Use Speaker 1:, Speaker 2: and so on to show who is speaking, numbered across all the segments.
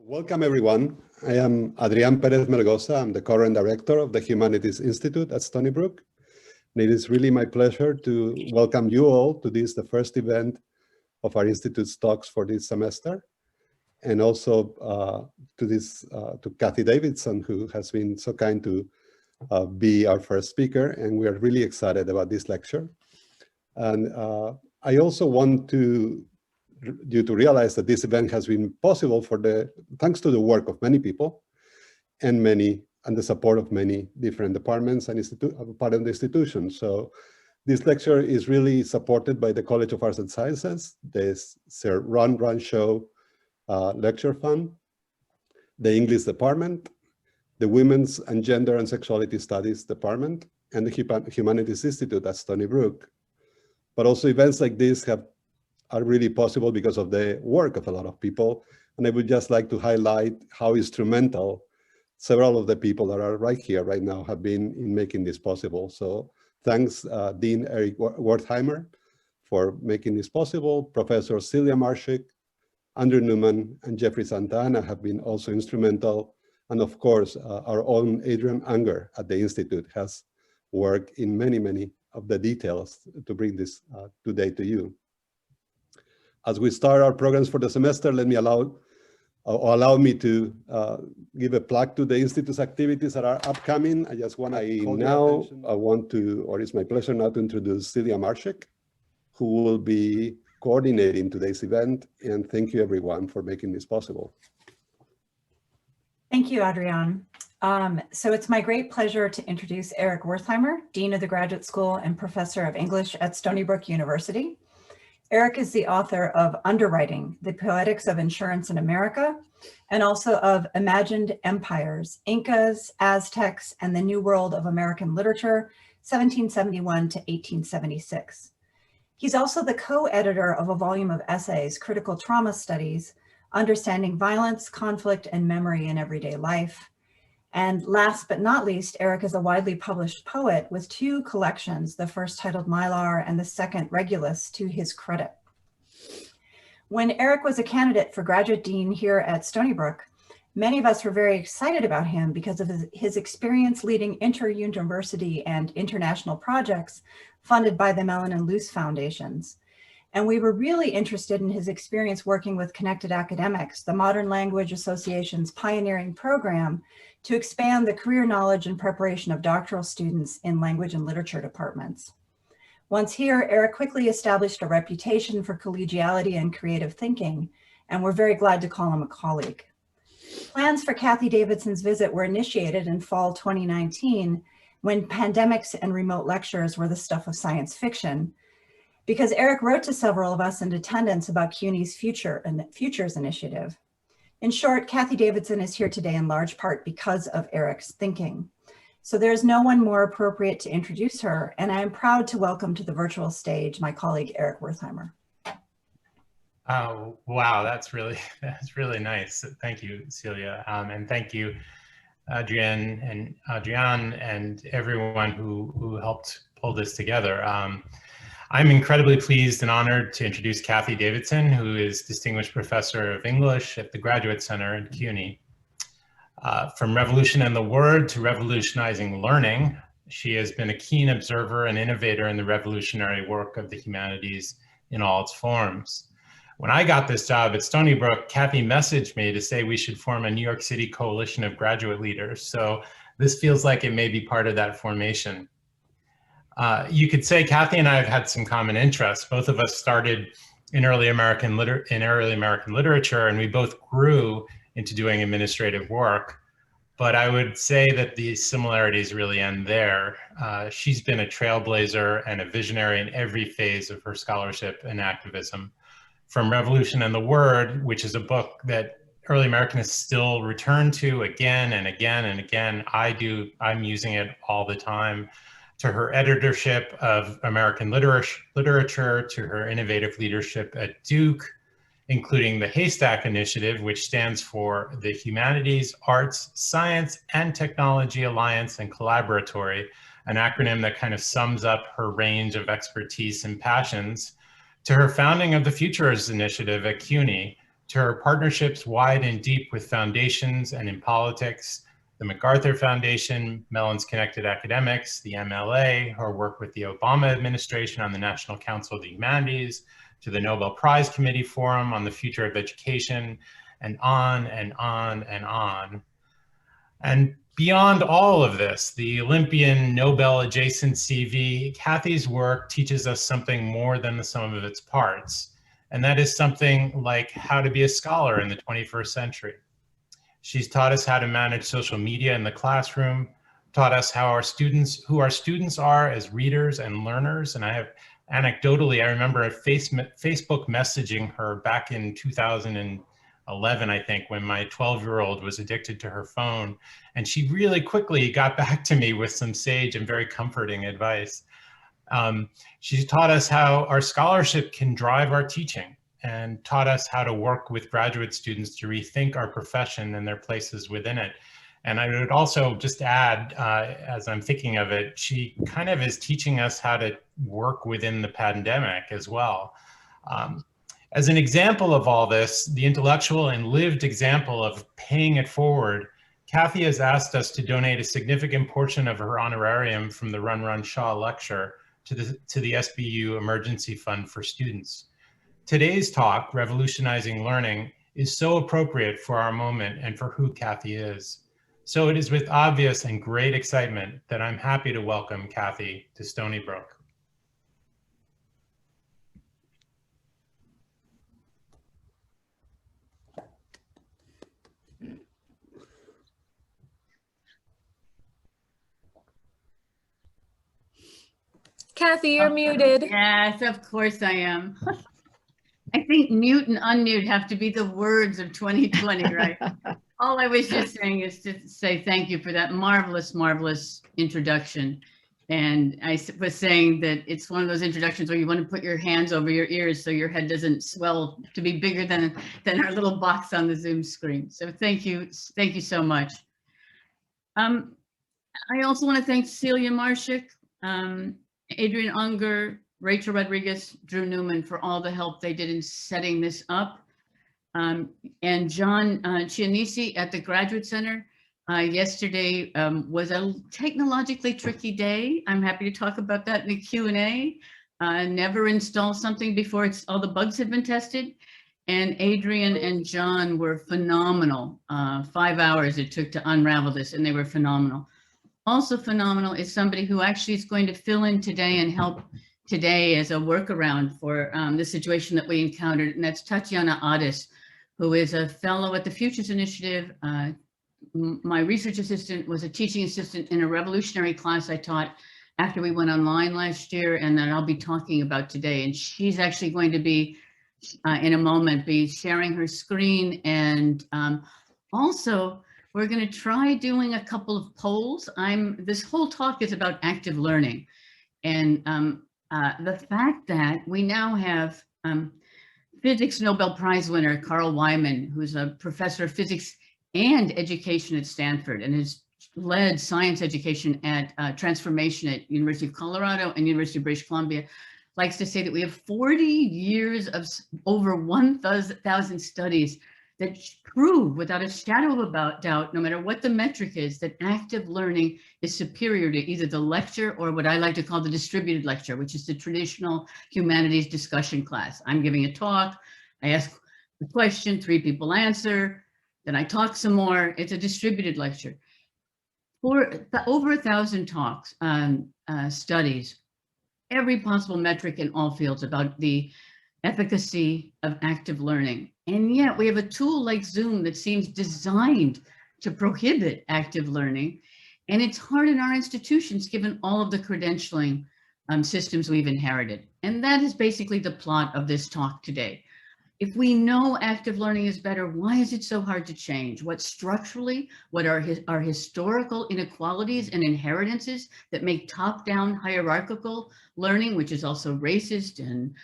Speaker 1: Welcome, everyone. I am Adrián Pérez Melgoza. I'm the current director of the Humanities Institute at Stony Brook. And it is really my pleasure to welcome you all to this, the first event of our Institute's talks for this semester. And also to Cathy Davidson, who has been so kind to be our first speaker. And we are really excited about this lecture. And I also want you to realize that this event has been possible thanks to the work of many people and the support of many different departments and part of the institution. So this lecture is really supported by the College of Arts and Sciences, the Sir Run Show Lecture Fund, the English Department, the Women's and Gender and Sexuality Studies Department, and the Humanities Institute at Stony Brook. But also events like this are really possible because of the work of a lot of people. And I would just like to highlight how instrumental several of the people that are right here right now have been in making this possible. So thanks Dean Eric Weissheimer for making this possible. Professor Celia Marshik, Andrew Newman, and Jeffrey Santana have been also instrumental. And of course, our own Adrian Unger at the Institute has worked in many of the details to bring this today to you. As we start our programs for the semester, let me allow me to give a plug to the Institute's activities that are upcoming. It's my pleasure now to introduce Celia Marshik, who will be coordinating today's event. And thank you everyone for making this possible.
Speaker 2: Thank you, Adrián. So it's my great pleasure to introduce Eric Weissheimer, Dean of the Graduate School and Professor of English at Stony Brook University. Eric is the author of Underwriting, The Poetics of Insurance in America, and also of Imagined Empires, Incas, Aztecs, and the New World of American Literature, 1771 to 1876. He's also the co-editor of a volume of essays, Critical Trauma Studies, Understanding Violence, Conflict, and Memory in Everyday Life. And last but not least, Eric is a widely published poet with two collections, the first titled Mylar and the second Regulus, to his credit. When Eric was a candidate for graduate dean here at Stony Brook, many of us were very excited about him because of his experience leading inter-university and international projects funded by the Mellon and Luce Foundations. And we were really interested in his experience working with Connected Academics, the Modern Language Association's pioneering program to expand the career knowledge and preparation of doctoral students in language and literature departments. Once here, Eric quickly established a reputation for collegiality and creative thinking, and we're very glad to call him a colleague. Plans for Cathy Davidson's visit were initiated in fall 2019, when pandemics and remote lectures were the stuff of science fiction, because Eric wrote to several of us in attendance about CUNY's Futures Initiative. In short, Cathy Davidson is here today in large part because of Eric's thinking. So there's no one more appropriate to introduce her, and I am proud to welcome to the virtual stage my colleague Eric Weissheimer.
Speaker 3: Oh, wow, that's really nice. Thank you, Celia, and thank you, Adrián and everyone who helped pull this together. I'm incredibly pleased and honored to introduce Cathy Davidson, who is Distinguished Professor of English at the Graduate Center at CUNY. From Revolution and the Word to Revolutionizing Learning, she has been a keen observer and innovator in the revolutionary work of the humanities in all its forms. When I got this job at Stony Brook, Cathy messaged me to say we should form a New York City coalition of graduate leaders. So this feels like it may be part of that formation. You could say Cathy and I have had some common interests. Both of us started in early American literature, and we both grew into doing administrative work. But I would say that the similarities really end there. She's been a trailblazer and a visionary in every phase of her scholarship and activism. From Revolution and the Word, which is a book that early Americanists still return to again and again and again. I'm using it all the time. To her editorship of American literature, to her innovative leadership at Duke, including the Haystack Initiative, which stands for the Humanities, Arts, Science, and Technology Alliance and Collaboratory, an acronym that kind of sums up her range of expertise and passions, to her founding of the Futures Initiative at CUNY, to her partnerships wide and deep with foundations and in politics, the MacArthur Foundation, Mellon's Connected Academics, the MLA, her work with the Obama administration on the National Council of the Humanities, to the Nobel Prize Committee Forum on the Future of Education, and on and on and on. And beyond all of this, the Olympian Nobel adjacent CV, Cathy's work teaches us something more than the sum of its parts. And that is something like how to be a scholar in the 21st century. She's taught us how to manage social media in the classroom, taught us how who our students are as readers and learners. And anecdotally, I remember Facebook messaging her back in 2011, I think, when my 12-year-old was addicted to her phone. And she really quickly got back to me with some sage and very comforting advice. She's taught us how our scholarship can drive our teaching, and taught us how to work with graduate students to rethink our profession and their places within it. And I would also just add, as I'm thinking of it, she kind of is teaching us how to work within the pandemic as well. As an example of all this, the intellectual and lived example of paying it forward, Cathy has asked us to donate a significant portion of her honorarium from the Run Run Shaw lecture to the SBU Emergency Fund for Students. Today's talk, Revolutionizing Learning, is so appropriate for our moment and for who Cathy is. So it is with obvious and great excitement that I'm happy to welcome Cathy to Stony Brook.
Speaker 4: Cathy, you're muted.
Speaker 5: Yes, of course I am. I think mute and unmute have to be the words of 2020, right? All I was just saying is to say thank you for that marvelous, marvelous introduction. And I was saying that it's one of those introductions where you want to put your hands over your ears so your head doesn't swell to be bigger than our little box on the Zoom screen. So thank you so much. I also want to thank Celia Marshik, Adrian Unger, Rachel Rodriguez, Drew Newman for all the help they did in setting this up. And John Chianisi at the Graduate Center. Yesterday was a technologically tricky day. I'm happy to talk about that in the Q&A. Never install something before all the bugs have been tested. And Adrian and John were phenomenal. 5 hours it took to unravel this, and they were phenomenal. Also phenomenal is somebody who actually is going to fill in today and help today as a workaround for the situation that we encountered, and that's Tatiana Addis, who is a fellow at the Futures Initiative. My research assistant was a teaching assistant in a revolutionary class I taught after we went online last year, and that I'll be talking about today. And she's actually going to be, in a moment, be sharing her screen. And also, we're going to try doing a couple of polls. This whole talk is about active learning. And the fact that we now have physics Nobel Prize winner Carl Wyman, who's a professor of physics and education at Stanford and has led science education at transformation at University of Colorado and University of British Columbia, likes to say that we have 40 years of over 1,000 studies that prove without a shadow of a doubt, no matter what the metric is, that active learning is superior to either the lecture or what I like to call the distributed lecture, which is the traditional humanities discussion class. I'm giving a talk, I ask a question, 3 people answer, then I talk some more. It's a distributed lecture. For over 1,000 talks, studies, every possible metric in all fields about the efficacy of active learning. And yet we have a tool like Zoom that seems designed to prohibit active learning. And it's hard in our institutions, given all of the credentialing systems we've inherited. And that is basically the plot of this talk today. If we know active learning is better, why is it so hard to change? What structurally, what are our historical inequalities and inheritances that make top-down hierarchical learning, which is also racist and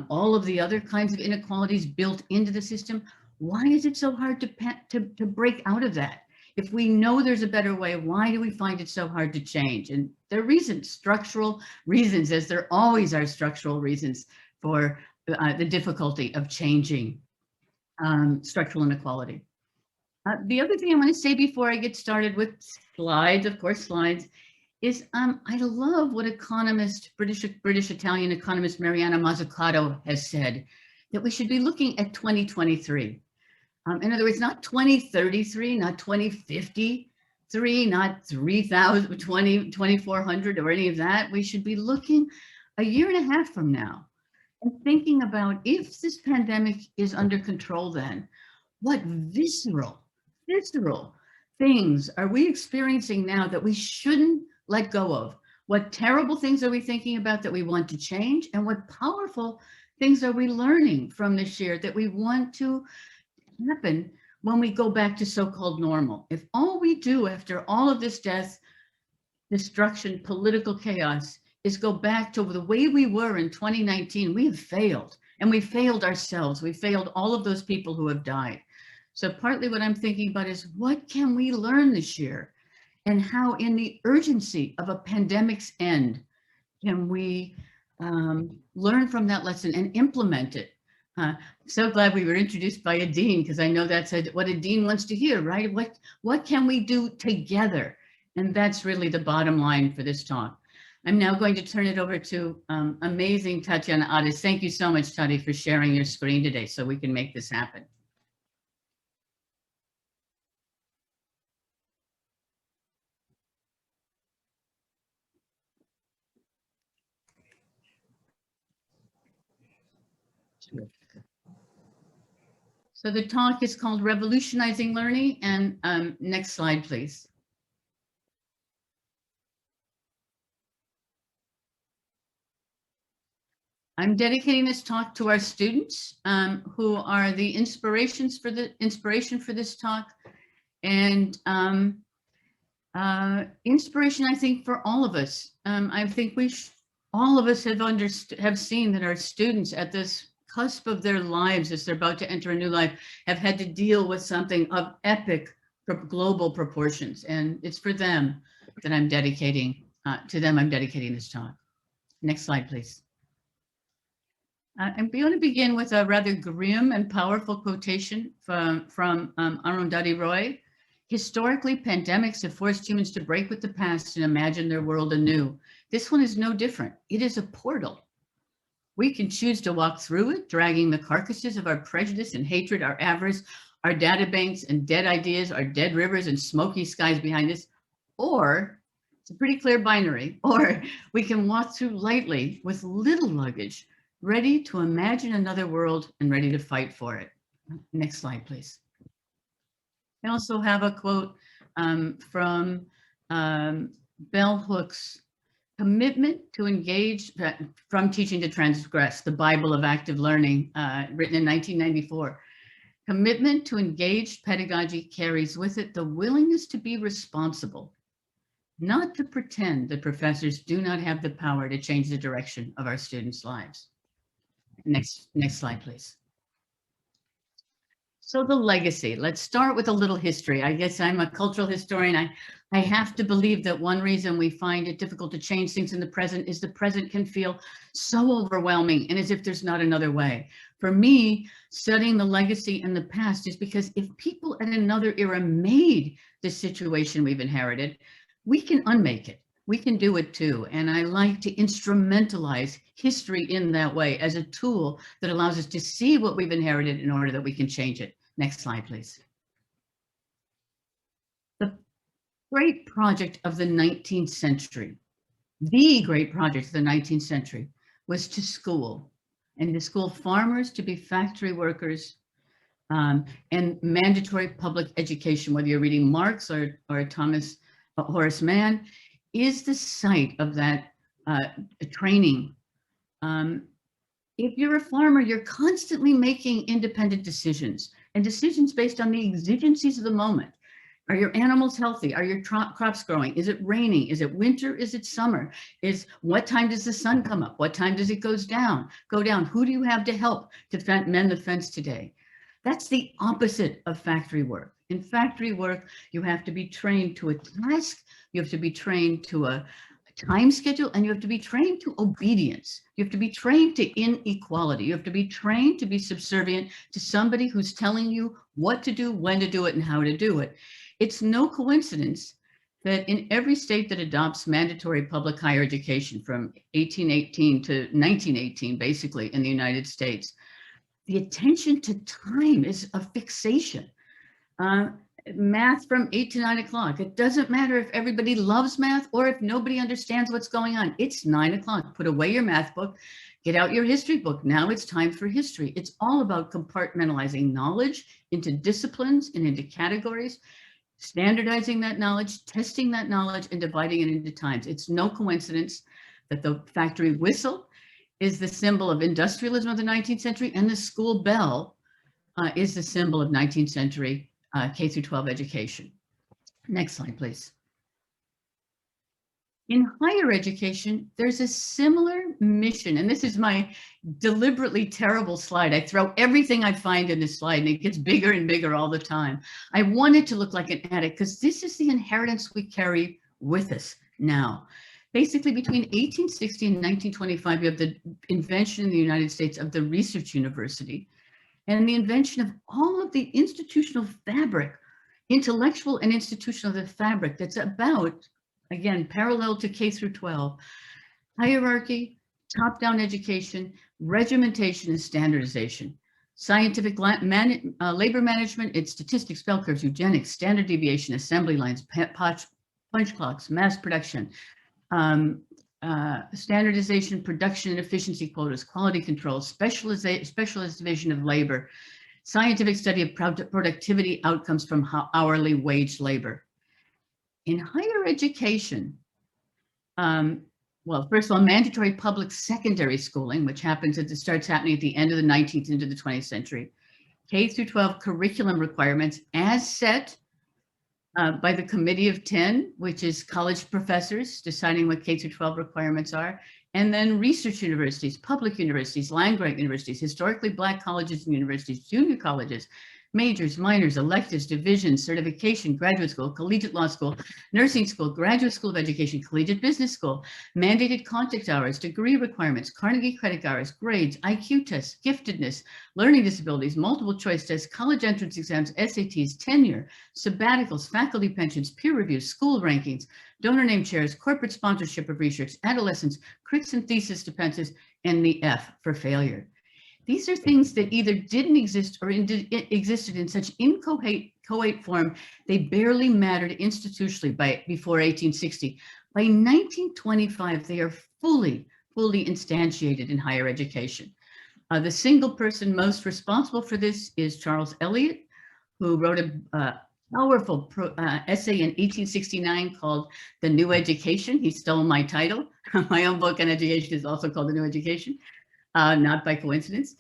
Speaker 5: all of the other kinds of inequalities built into the system? Why is it so hard to break out of that? If we know there's a better way, why do we find it so hard to change? And there are reasons, structural reasons, as there always are structural reasons for the difficulty of changing. structural inequality. The other thing I want to say before I get started with slides, of course, slides, is I love what British Italian economist Mariana Mazzucato has said, that we should be looking at 2023. In other words, not 2033, not 2053, not 3000, 2400 or any of that. We should be looking a year and a half from now and thinking about, if this pandemic is under control, then what visceral things are we experiencing now that we shouldn't let go of? What terrible things are we thinking about that we want to change? And what powerful things are we learning from this year that we want to happen when we go back to so-called normal? If all we do after all of this death, destruction, political chaos is go back to the way we were in 2019, we have failed, and we failed ourselves. We failed all of those people who have died. So partly what I'm thinking about is, what can we learn this year, and how in the urgency of a pandemic's end can we learn from that lesson and implement it? So glad we were introduced by a dean, because I know that's what a dean wants to hear, right? What can we do together? And that's really the bottom line for this talk. I'm now going to turn it over to amazing Tatiana Addis. Thank you so much, Tati, for sharing your screen today so we can make this happen. So the talk is called Revolutionizing Learning, and next slide, please. I'm dedicating this talk to our students who are the inspiration for this talk, and inspiration, I think, for all of us. I think all of us have seen that our students at this cusp of their lives, as they're about to enter a new life, have had to deal with something of epic global proportions, and it's for them that I'm dedicating this talk. Next slide, please. I'm going to begin with a rather grim and powerful quotation from Arundhati Roy. Historically, pandemics have forced humans to break with the past and imagine their world anew. This one is no different. It is a portal. We can choose to walk through it, dragging the carcasses of our prejudice and hatred, our avarice, our data banks and dead ideas, our dead rivers and smoky skies behind us, or it's a pretty clear binary, or we can walk through lightly with little luggage, ready to imagine another world and ready to fight for it. Next slide, please. I also have a quote from Bell Hooks' Commitment to Engage, From Teaching to Transgress, the Bible of Active Learning, written in 1994. Commitment to engaged pedagogy carries with it the willingness to be responsible, not to pretend that professors do not have the power to change the direction of our students' lives. Next slide, please. So the legacy, let's start with a little history. I guess I'm a cultural historian. I have to believe that one reason we find it difficult to change things in the present is the present can feel so overwhelming and as if there's not another way. For me, studying the legacy in the past is because if people at another era made the situation we've inherited, we can unmake it. We can do it too. And I like to instrumentalize history in that way as a tool that allows us to see what we've inherited in order that we can change it. Next slide, please. The great project of the 19th century, the great project of the 19th century was to school farmers to be factory workers, and mandatory public education, whether you're reading Marx or Horace Mann, is the site of that training. If you're a farmer, you're constantly making independent decisions, and decisions based on the exigencies of the moment. Are your animals healthy? Are your crops growing? Is it raining? Is it winter? Is it summer? What time does the sun come up? What time does it go down? Who do you have to help to mend the fence today? That's the opposite of factory work. In factory work, you have to be trained to a task. You have to be trained to time schedule, and you have to be trained to obedience. You have to be trained to inequality. You have to be trained to be subservient to somebody who's telling you what to do, when to do it, and how to do it. It's no coincidence that in every state that adopts mandatory public higher education from 1818 to 1918, basically in the United States, the attention to time is a fixation. Math from 8 to 9 o'clock. It doesn't matter if everybody loves math or if nobody understands what's going on. It's 9 o'clock. Put away your math book, get out your history book. Now it's time for history. It's all about compartmentalizing knowledge into disciplines and into categories, standardizing that knowledge, testing that knowledge, and dividing it into times. It's no coincidence that the factory whistle is the symbol of industrialism of the 19th century, and the school bell is the symbol of 19th century K through 12 education. Next slide, please. In higher education, there's a similar mission, and this is my deliberately terrible slide. I throw everything I find in this slide, and it gets bigger and bigger all the time. I want it to look like an attic because this is the inheritance we carry with us now. Basically, between 1860 and 1925, you have the invention in the United States of the research university and the invention of all of the institutional fabric, intellectual and institutional fabric that's about, again, parallel to K through 12, hierarchy, top-down education, regimentation, and standardization. Scientific labor management, it's statistics, bell curves, eugenics, standard deviation, assembly lines, punch clocks, mass production, standardization, production and efficiency quotas, quality control, specialized division of labor, scientific study of productivity outcomes from hourly wage labor. In higher education, well, first of all, mandatory public secondary schooling, which starts happening at the end of the 19th into the 20th century. K through 12 curriculum requirements as set by the Committee of 10, which is college professors deciding what K through 12 requirements are, and then research universities, public universities, land-grant universities, historically Black colleges and universities, junior colleges, majors, minors, electives, divisions, certification, graduate school, collegiate law school, nursing school, graduate school of education, collegiate business school, mandated contact hours, degree requirements, Carnegie credit hours, grades, IQ tests, giftedness, learning disabilities, multiple choice tests, college entrance exams, SATs, tenure, sabbaticals, faculty pensions, peer reviews, school rankings, donor name chairs, corporate sponsorship of research, adolescents, critics and thesis defenses, and the F for failure. These are things that either didn't exist or existed in such inchoate form, they barely mattered institutionally before 1860. By 1925, they are fully instantiated in higher education. The single person most responsible for this is Charles Eliot, who wrote a powerful essay in 1869 called The New Education. He stole my title. My own book on education is also called The New Education. Not by coincidence.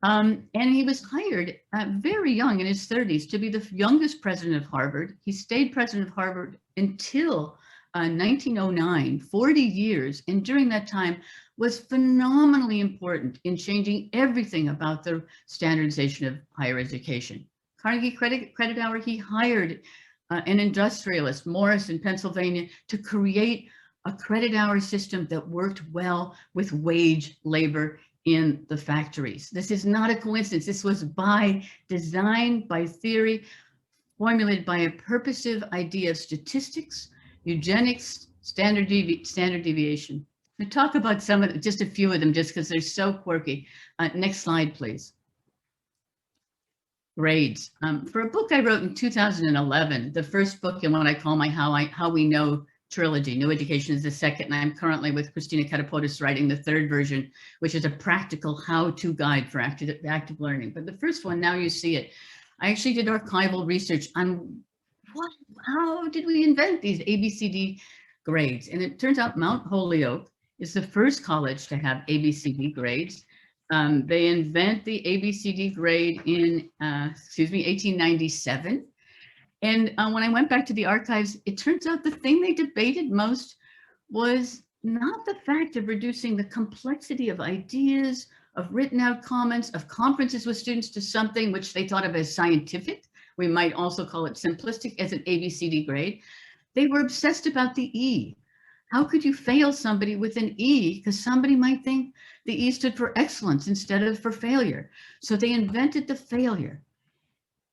Speaker 5: And he was hired very young in his 30s to be the youngest president of Harvard. He stayed president of Harvard until 1909, 40 years. And during that time was phenomenally important in changing everything about the standardization of higher education. Carnegie credit hour, he hired an industrialist, Morris in Pennsylvania, to create a credit hour system that worked well with wage labor in the factories. This is not a coincidence. This was by design, by theory, formulated by a purposive idea of statistics, eugenics, standard deviation. I'll talk about just a few of them, just because they're so quirky. Next slide, please. Grades. For a book I wrote in 2011, the first book in what I call my How We Know trilogy. New Education is the second, and I'm currently with Christina Katapodis writing the third version, which is a practical how-to guide for active learning. But the first one, now you see it. I actually did archival research on how did we invent these ABCD grades? And it turns out Mount Holyoke is the first college to have ABCD grades. They invent the ABCD grade in, 1897. And when I went back to the archives, it turns out the thing they debated most was not the fact of reducing the complexity of ideas, of written out comments, of conferences with students to something which they thought of as scientific. We might also call it simplistic as an ABCD grade. They were obsessed about the E. How could you fail somebody with an E? Because somebody might think the E stood for excellence instead of for failure. So they invented the failure.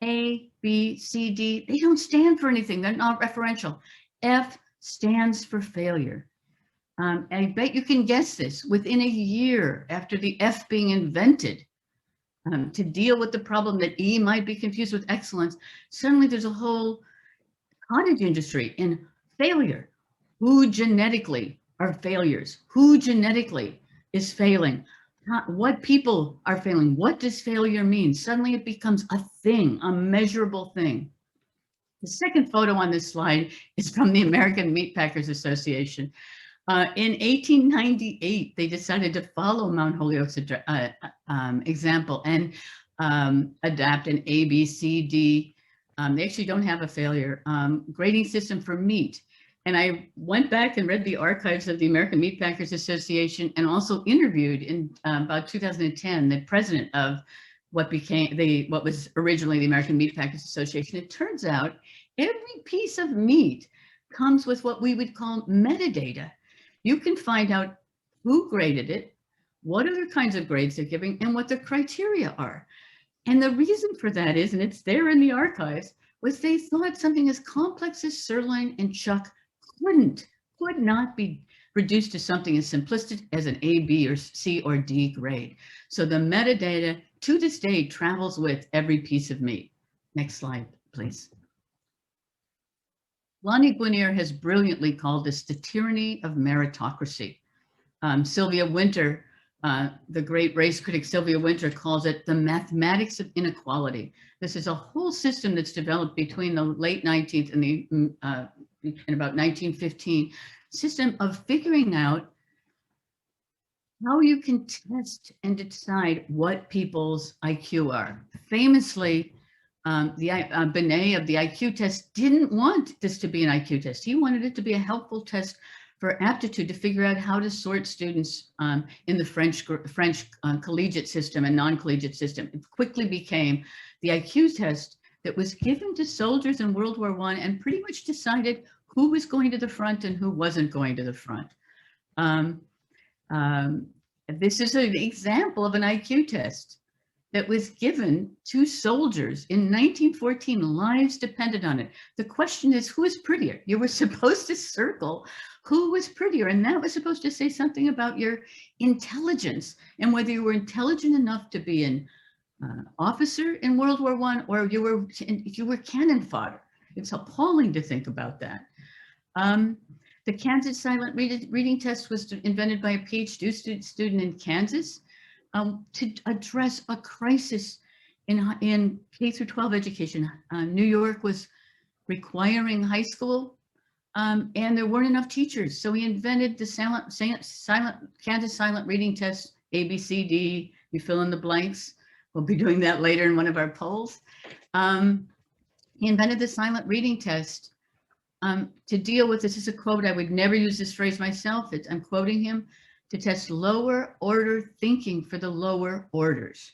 Speaker 5: A, B, C, D, they don't stand for anything. They're not referential. F stands for failure. I bet you can guess this. Within a year after the F being invented, to deal with the problem that E might be confused with excellence, suddenly there's a whole cottage industry in failure. Who genetically are failures? Who genetically is failing? What people are failing? What does failure mean? Suddenly it becomes a thing, a measurable thing. The second photo on this slide is from the American Meatpackers Association. In 1898, they decided to follow Mount Holyoke's example and adapt an A, B, C, D. They actually don't have a failure grading system for meat. And I went back and read the archives of the American Meatpackers Association and also interviewed in about 2010 the president of what was originally the American Meatpackers Association. It turns out every piece of meat comes with what we would call metadata. You can find out who graded it, what other kinds of grades they're giving, and what the criteria are. And the reason for that is, and it's there in the archives, was they thought something as complex as sirloin and chuck could not be reduced to something as simplistic as an A, B, or C, or D grade. So the metadata to this day travels with every piece of meat. Next slide, please. Lonnie Guinier has brilliantly called this the tyranny of meritocracy. Sylvia Wynter, the great race critic Sylvia Wynter, calls it the mathematics of inequality. This is a whole system that's developed between the late 19th and in about 1915, system of figuring out how you can test and decide what people's IQ are. Famously, Binet of the IQ test didn't want this to be an IQ test. He wanted it to be a helpful test for aptitude to figure out how to sort students in the French collegiate system and non-collegiate system. It quickly became the IQ test that was given to soldiers in World War I and pretty much decided who was going to the front and who wasn't going to the front. This is an example of an IQ test that was given to soldiers in 1914. Lives depended on it. The question is, who is prettier? You were supposed to circle who was prettier, and that was supposed to say something about your intelligence and whether you were intelligent enough to be an officer in World War I or if you were cannon fodder. It's appalling to think about that. The Kansas Silent Reading Test was invented by a PhD student in Kansas to address a crisis in K through 12 education. New York was requiring high school and there weren't enough teachers. So he invented the Kansas Silent Reading Test, A, B, C, D, you fill in the blanks. We'll be doing that later in one of our polls. He invented the silent reading test to deal with, this is a quote, I would never use this phrase myself, I'm quoting him, to test lower order thinking for the lower orders.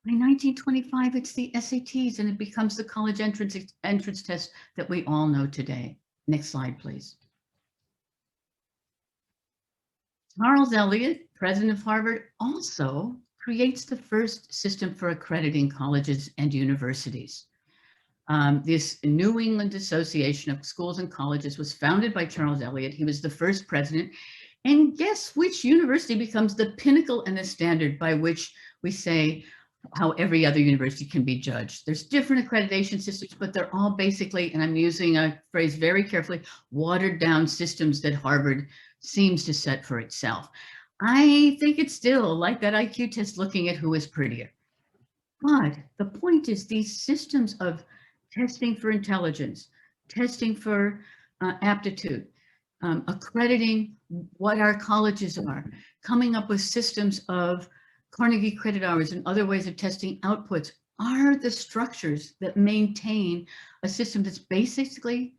Speaker 5: By 1925, it's the SATs and it becomes the college entrance test that we all know today. Next slide, please. Charles Eliot, president of Harvard, also creates the first system for accrediting colleges and universities. This New England Association of Schools and Colleges was founded by Charles Eliot. He was the first president. And guess which university becomes the pinnacle and the standard by which we say how every other university can be judged. There's different accreditation systems, but they're all basically, and I'm using a phrase very carefully, watered down systems that Harvard seems to set for itself. I think it's still like that IQ test looking at who is prettier. But the point is these systems of testing for intelligence, testing for aptitude, accrediting what our colleges are, coming up with systems of Carnegie credit hours and other ways of testing outputs are the structures that maintain a system that's basically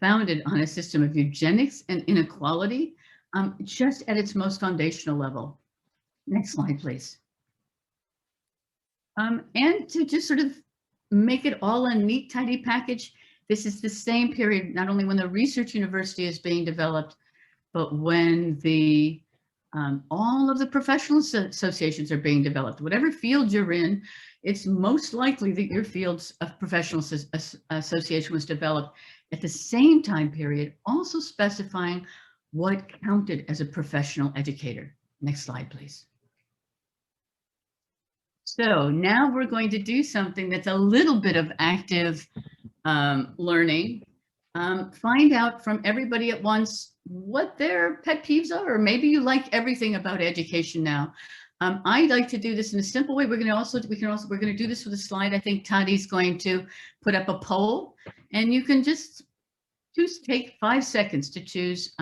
Speaker 5: founded on a system of eugenics and inequality, just at its most foundational level. Next slide, please. And to just sort of make it all a neat, tidy package, this is the same period, not only when the research university is being developed, but when the all of the professional associations are being developed, whatever field you're in, it's most likely that your field's of professional association was developed at the same time period, also specifying what counted as a professional educator. Next slide, please. So now we're going to do something that's a little bit of active learning. Find out from everybody at once what their pet peeves are, or maybe you like everything about education now. I'd like to do this in a simple way. We're going to do this with a slide. I think Tadi's going to put up a poll, and you can just take 5 seconds to choose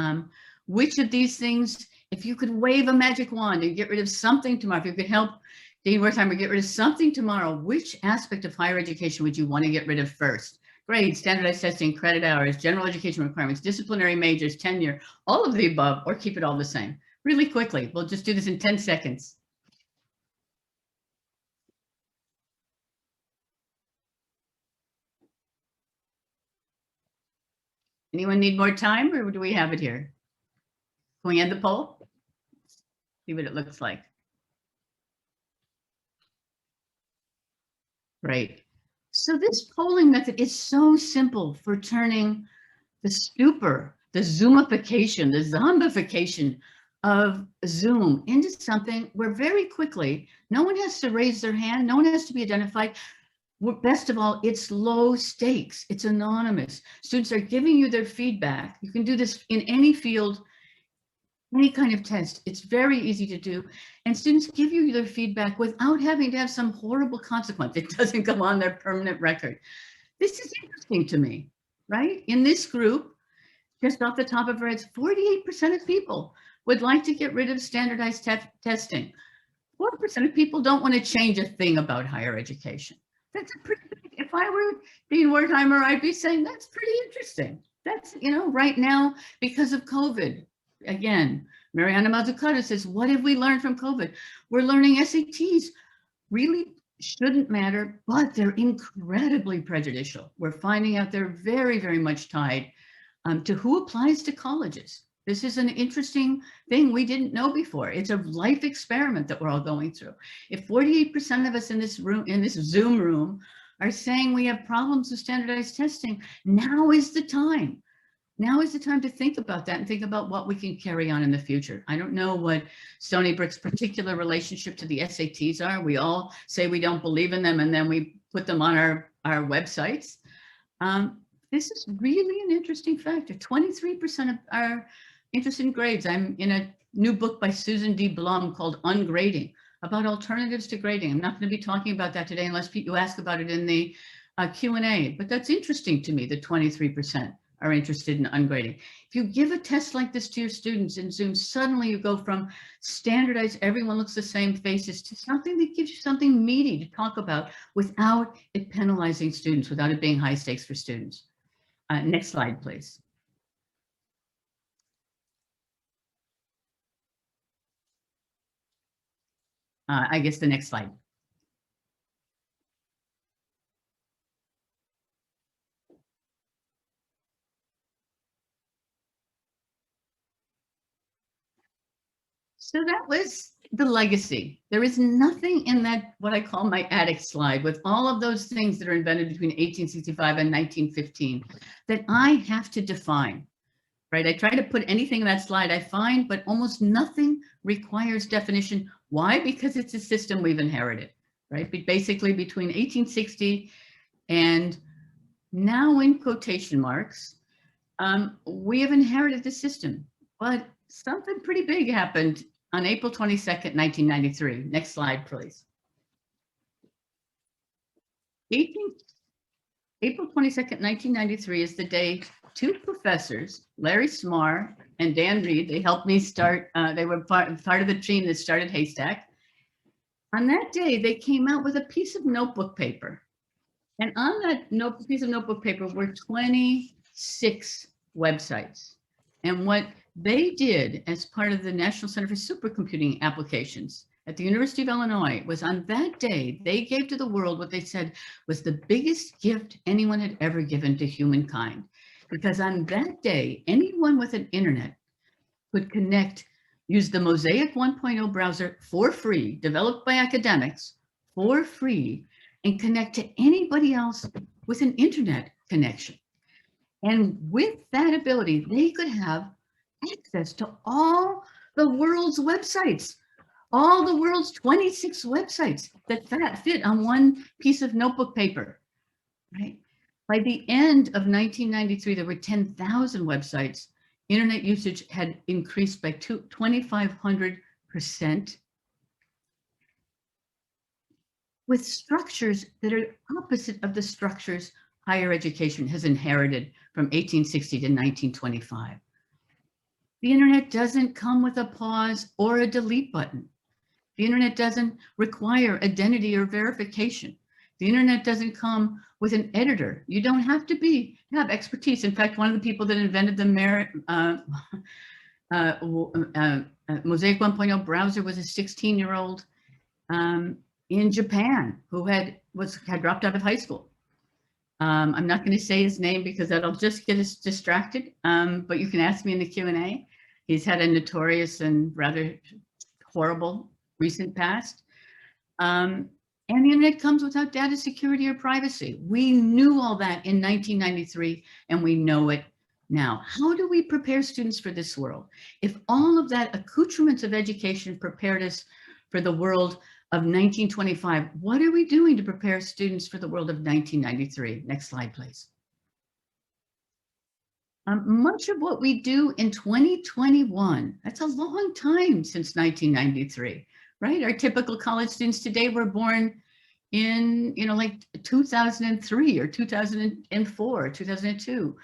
Speaker 5: which of these things, if you could wave a magic wand and get rid of something tomorrow, if you could help Dean Wertheimer get rid of something tomorrow, which aspect of higher education would you want to get rid of first? Grades, standardized testing, credit hours, general education requirements, disciplinary majors, tenure, all of the above, or keep it all the same. Really quickly, we'll just do this in 10 seconds. Anyone need more time, or do we have it here? Can we end the poll? See what it looks like. Great. So this polling method is so simple for turning the stupor, the zoomification, the zombification of Zoom into something where very quickly, no one has to raise their hand, no one has to be identified. Best of all, it's low stakes, it's anonymous. Students are giving you their feedback. You can do this in any field, any kind of test. It's very easy to do. And students give you their feedback without having to have some horrible consequence. It doesn't go on their permanent record. This is interesting to me, right? In this group, just off the top of our heads, 48% of people would like to get rid of standardized testing. 4% of people don't want to change a thing about higher education. That's a pretty, if I were Dean Wertheimer, I'd be saying that's pretty interesting. That's, you know, right now, because of COVID, again, Mariana Mazzucato says, what have we learned from COVID? We're learning SATs really shouldn't matter, but they're incredibly prejudicial. We're finding out they're very, very much tied to who applies to colleges. This is an interesting thing we didn't know before. It's a life experiment that we're all going through. If 48% of us in this room, in this Zoom room, are saying we have problems with standardized testing, now is the time. Now is the time to think about that and think about what we can carry on in the future. I don't know what Stony Brook's particular relationship to the SATs are. We all say we don't believe in them, and then we put them on our websites. This is really an interesting factor. 23% are interested in grades. I'm in a new book by Susan D. Blum called Ungrading, about alternatives to grading. I'm not going to be talking about that today unless you ask about it in the Q&A, but that's interesting to me that 23% are interested in ungrading. If you give a test like this to your students in Zoom, suddenly you go from standardized, everyone looks the same faces, to something that gives you something meaty to talk about without it penalizing students, without it being high stakes for students. Next slide, please. I guess the next slide. So that was the legacy. There is nothing in that, what I call my attic slide, with all of those things that are invented between 1865 and 1915, that I have to define, right? I try to put anything in that slide I find, but almost nothing requires definition. Why? Because it's a system we've inherited, right? Basically between 1860 and now, in quotation marks, we have inherited the system, but something pretty big happened on April 22nd, 1993. Next slide, please. April 22nd, 1993 is the day two professors, Larry Smarr and Dan Reed, they helped me start, they were part of the team that started Haystack. On that day, they came out with a piece of notebook paper. And on that piece of notebook paper were 26 websites. And what they did as part of the National Center for Supercomputing Applications at the University of Illinois was, on that day, they gave to the world what they said was the biggest gift anyone had ever given to humankind. Because on that day, anyone with an internet could connect, use the Mosaic 1.0 browser for free, developed by academics for free, and connect to anybody else with an internet connection. And with that ability, they could have access to all the world's websites, all the world's 26 websites that fit on one piece of notebook paper, right? By the end of 1993, there were 10,000 websites. Internet usage had increased by 2,500%, with structures that are opposite of the structures higher education has inherited from 1860 to 1925. The internet doesn't come with a pause or a delete button. The internet doesn't require identity or verification. The internet doesn't come with an editor. You don't have to have expertise. In fact, one of the people that invented the Mosaic 1.0 browser was a 16-year-old in Japan who had dropped out of high school. I'm not going to say his name because that'll just get us distracted, but you can ask me in the Q&A. He's had a notorious and rather horrible recent past. And the internet comes without data security or privacy. We knew all that in 1993, and we know it now. How do we prepare students for this world? If all of that accoutrements of education prepared us for the world of 1925, what are we doing to prepare students for the world of 1993? Next slide, please. Much of what we do in 2021, that's a long time since 1993, right? Our typical college students today were born in, like 2003 or 2004, 2002.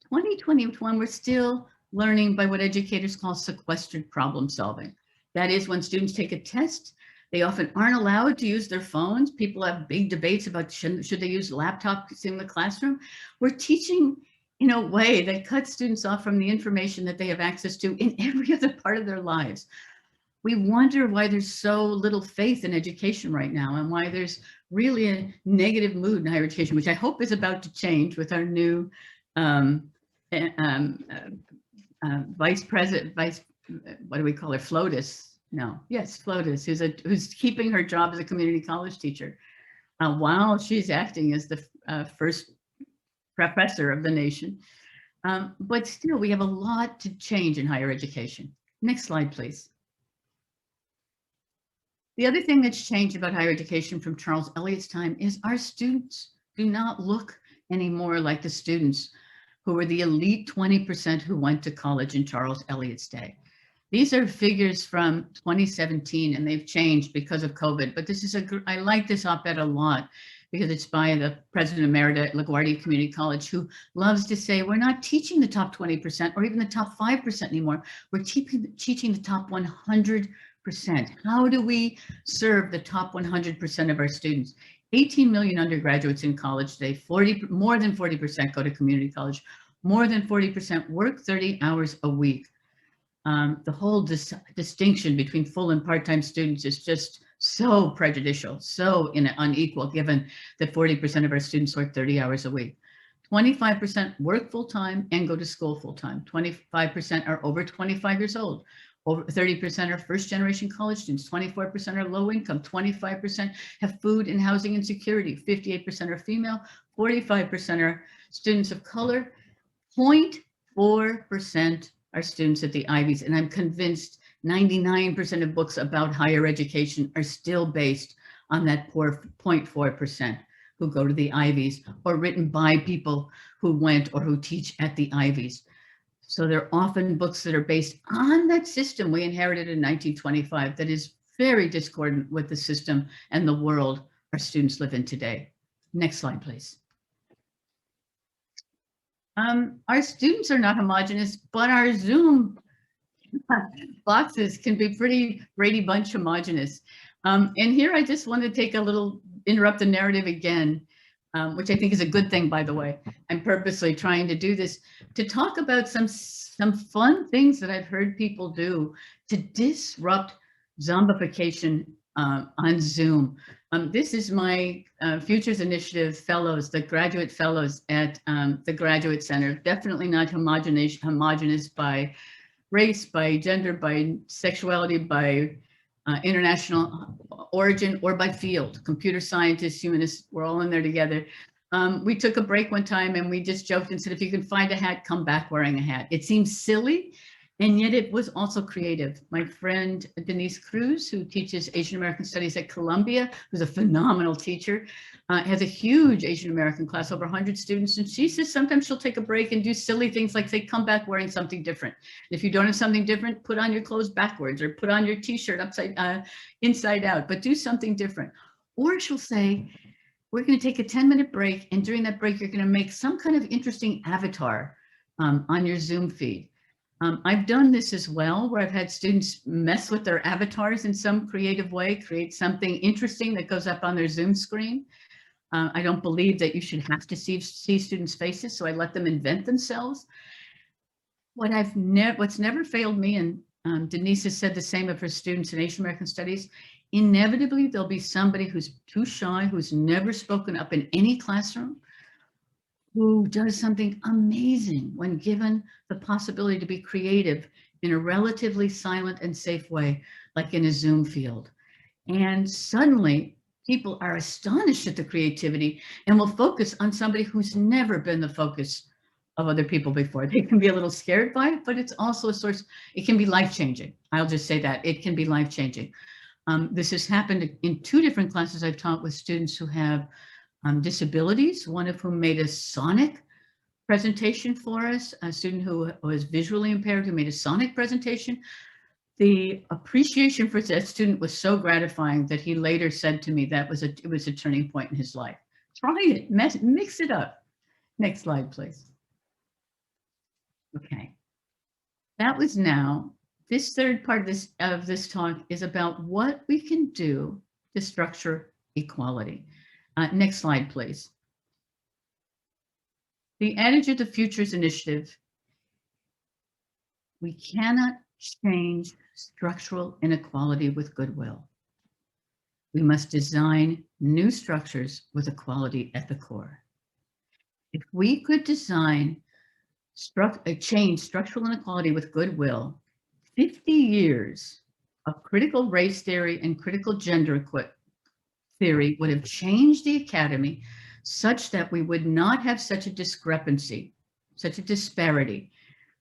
Speaker 5: 2021, we're still learning by what educators call sequestered problem solving. That is, when students take a test, they often aren't allowed to use their phones. People have big debates about should they use laptops in the classroom. We're teaching in a way that cuts students off from the information that they have access to in every other part of their lives. We wonder why there's so little faith in education right now and why there's really a negative mood in higher education, which I hope is about to change with our new vice president, what do we call her, FLOTUS? No, yes, FLOTUS, who's keeping her job as a community college teacher while she's acting as the first professor of the nation. But still, we have a lot to change in higher education. Next slide, please. The other thing that's changed about higher education from Charles Eliot's time is our students do not look anymore like the students who were the elite 20% who went to college in Charles Eliot's day. These are figures from 2017 and they've changed because of COVID, but I like this op-ed a lot because it's by the president emerita at LaGuardia Community College, who loves to say, we're not teaching the top 20% or even the top 5% anymore. We're teaching the top 100%. How do we serve the top 100% of our students? 18 million undergraduates in college today, more than 40% go to community college, more than 40% work 30 hours a week. The whole distinction between full and part-time students is just so prejudicial, so unequal, given that 40% of our students work 30 hours a week. 25% work full-time and go to school full-time. 25% are over 25 years old. Over 30% are first-generation college students. 24% are low-income. 25% have food and housing insecurity. 58% are female. 45% are students of color. 0.4% are students at the Ivies, and I'm convinced 99% of books about higher education are still based on that poor 0.4% who go to the Ivies or written by people who went or who teach at the Ivies. So they're often books that are based on that system we inherited in 1925 that is very discordant with the system and the world our students live in today. Next slide, please. Our students are not homogenous, but our Zoom boxes can be pretty Brady Bunch homogenous. And here I just want to interrupt the narrative again, which I think is a good thing, by the way. I'm purposely trying to do this to talk about some fun things that I've heard people do to disrupt zombification on Zoom. This is my Futures Initiative fellows, the graduate fellows at the Graduate Center. Definitely not homogenous by race, by gender, by sexuality, by international origin, or by field. Computer scientists, humanists, we're all in there together. We took a break one time and we just joked and said, if you can find a hat, come back wearing a hat. It seems silly, and yet it was also creative. My friend Denise Cruz, who teaches Asian American Studies at Columbia, who's a phenomenal teacher, has a huge Asian American class, over 100 students. And she says sometimes she'll take a break and do silly things like say, come back wearing something different. And if you don't have something different, put on your clothes backwards or put on your t-shirt inside out, but do something different. Or she'll say, we're going to take a 10-minute break. And during that break, you're going to make some kind of interesting avatar on your Zoom feed. I've done this as well, where I've had students mess with their avatars in some creative way, create something interesting that goes up on their Zoom screen. I don't believe that you should have to see students' faces, so I let them invent themselves. What's never failed me, and Denise has said the same of her students in Asian American Studies, inevitably there'll be somebody who's too shy, who's never spoken up in any classroom, who does something amazing when given the possibility to be creative in a relatively silent and safe way, like in a Zoom field. And suddenly people are astonished at the creativity and will focus on somebody who's never been the focus of other people before. They can be a little scared by it, but it's also a source, it can be life-changing. I'll just say that, it can be life-changing. This has happened in 2 different classes I've taught with students who have disabilities, one of whom made a sonic presentation for us, a student who was visually impaired who made a sonic presentation. The appreciation for that student was so gratifying that he later said to me that it was a turning point in his life. Try it, mix it up. Next slide, please. Okay, that was now, this third part of this talk is about what we can do to structure equality. Next slide, please. The adage of the Futures Initiative: we cannot change structural inequality with goodwill. We must design new structures with equality at the core. If we could change structural inequality with goodwill, 50 years of critical race theory and critical gender theory would have changed the academy such that we would not have such a discrepancy, such a disparity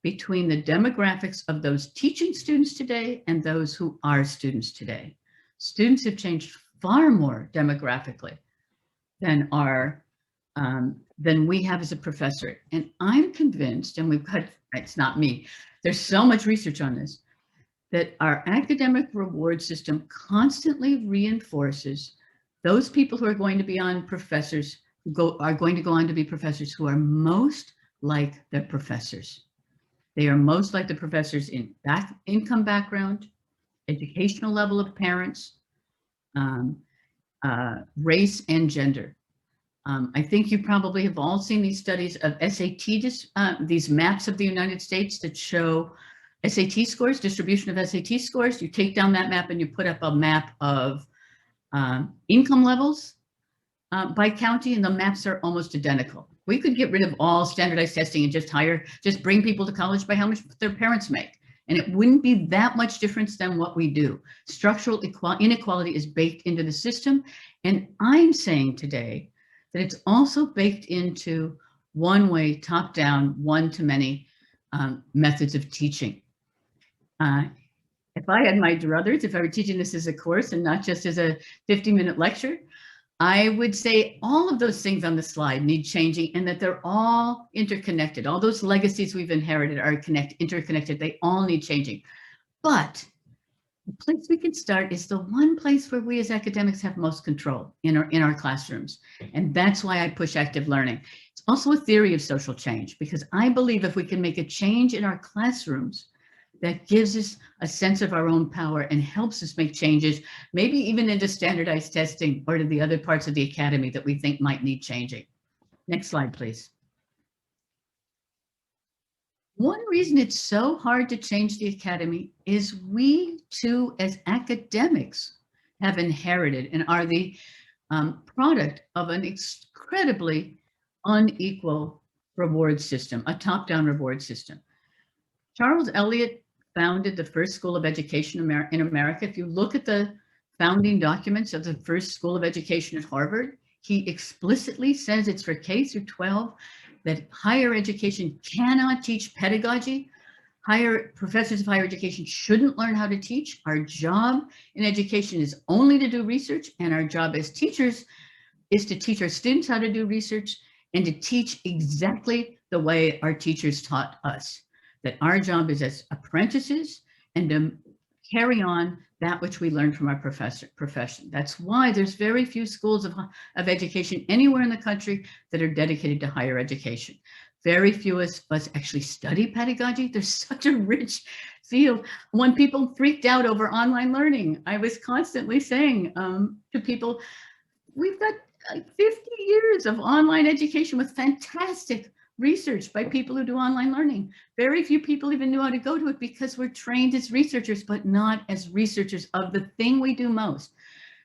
Speaker 5: between the demographics of those teaching students today and those who are students today. Students have changed far more demographically than we have as a professor. And I'm convinced, and it's not me, there's so much research on this, that our academic reward system constantly reinforces those people who are going to be on professors, are going to go on to be professors who are most like their professors. They are most like the professors in income background, educational level of parents, race and gender. I think you probably have all seen these studies of SAT, these maps of the United States that show SAT scores, distribution of SAT scores. You take down that map and you put up a map of income levels by county, and the maps are almost identical. We could get rid of all standardized testing and just bring people to college by how much their parents make. And it wouldn't be that much difference than what we do. Structural inequality is baked into the system. And I'm saying today that it's also baked into one-way, top-down, one-to-many methods of teaching. If I had my druthers, if I were teaching this as a course and not just as a 50-minute lecture, I would say all of those things on the slide need changing, and that they're all interconnected. All those legacies we've inherited are interconnected. They all need changing. But the place we can start is the one place where we as academics have most control in our classrooms. And that's why I push active learning. It's also a theory of social change, because I believe if we can make a change in our classrooms, that gives us a sense of our own power and helps us make changes, maybe even into standardized testing or to the other parts of the academy that we think might need changing. Next slide, please. One reason it's so hard to change the academy is we too, as academics, have inherited and are the product of an incredibly unequal reward system, a top-down reward system. Charles Eliot founded the first school of education in America. If you look at the founding documents of the first school of education at Harvard, he explicitly says it's for K through 12, that higher education cannot teach pedagogy. Professors of higher education shouldn't learn how to teach. Our job in education is only to do research, and our job as teachers is to teach our students how to do research and to teach exactly the way our teachers taught us. That our job is as apprentices and to carry on that which we learned from our profession. That's why there's very few schools of education anywhere in the country that are dedicated to higher education. Very few of us actually study pedagogy. There's such a rich field. When people freaked out over online learning, I was constantly saying to people, we've got 50 years of online education with fantastic research by people who do online learning. Very few people even knew how to go to it because we're trained as researchers, but not as researchers of the thing we do most,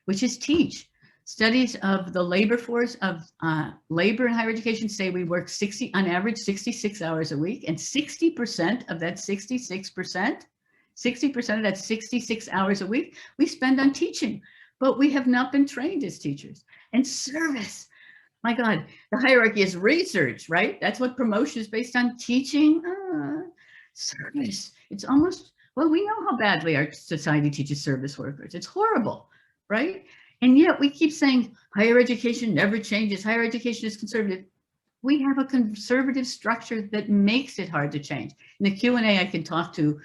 Speaker 5: which is teach. Studies of the labor force of labor in higher education say we work on average 66 hours a week, and 60% of that 60% of that 66 hours a week we spend on teaching, but we have not been trained as teachers. And service, my God, the hierarchy is research, right? That's what promotion is based on, teaching. Service, it's almost, well, we know how badly our society teaches service workers. It's horrible, right? And yet we keep saying higher education never changes. Higher education is conservative. We have a conservative structure that makes it hard to change. In the Q&A, I can talk to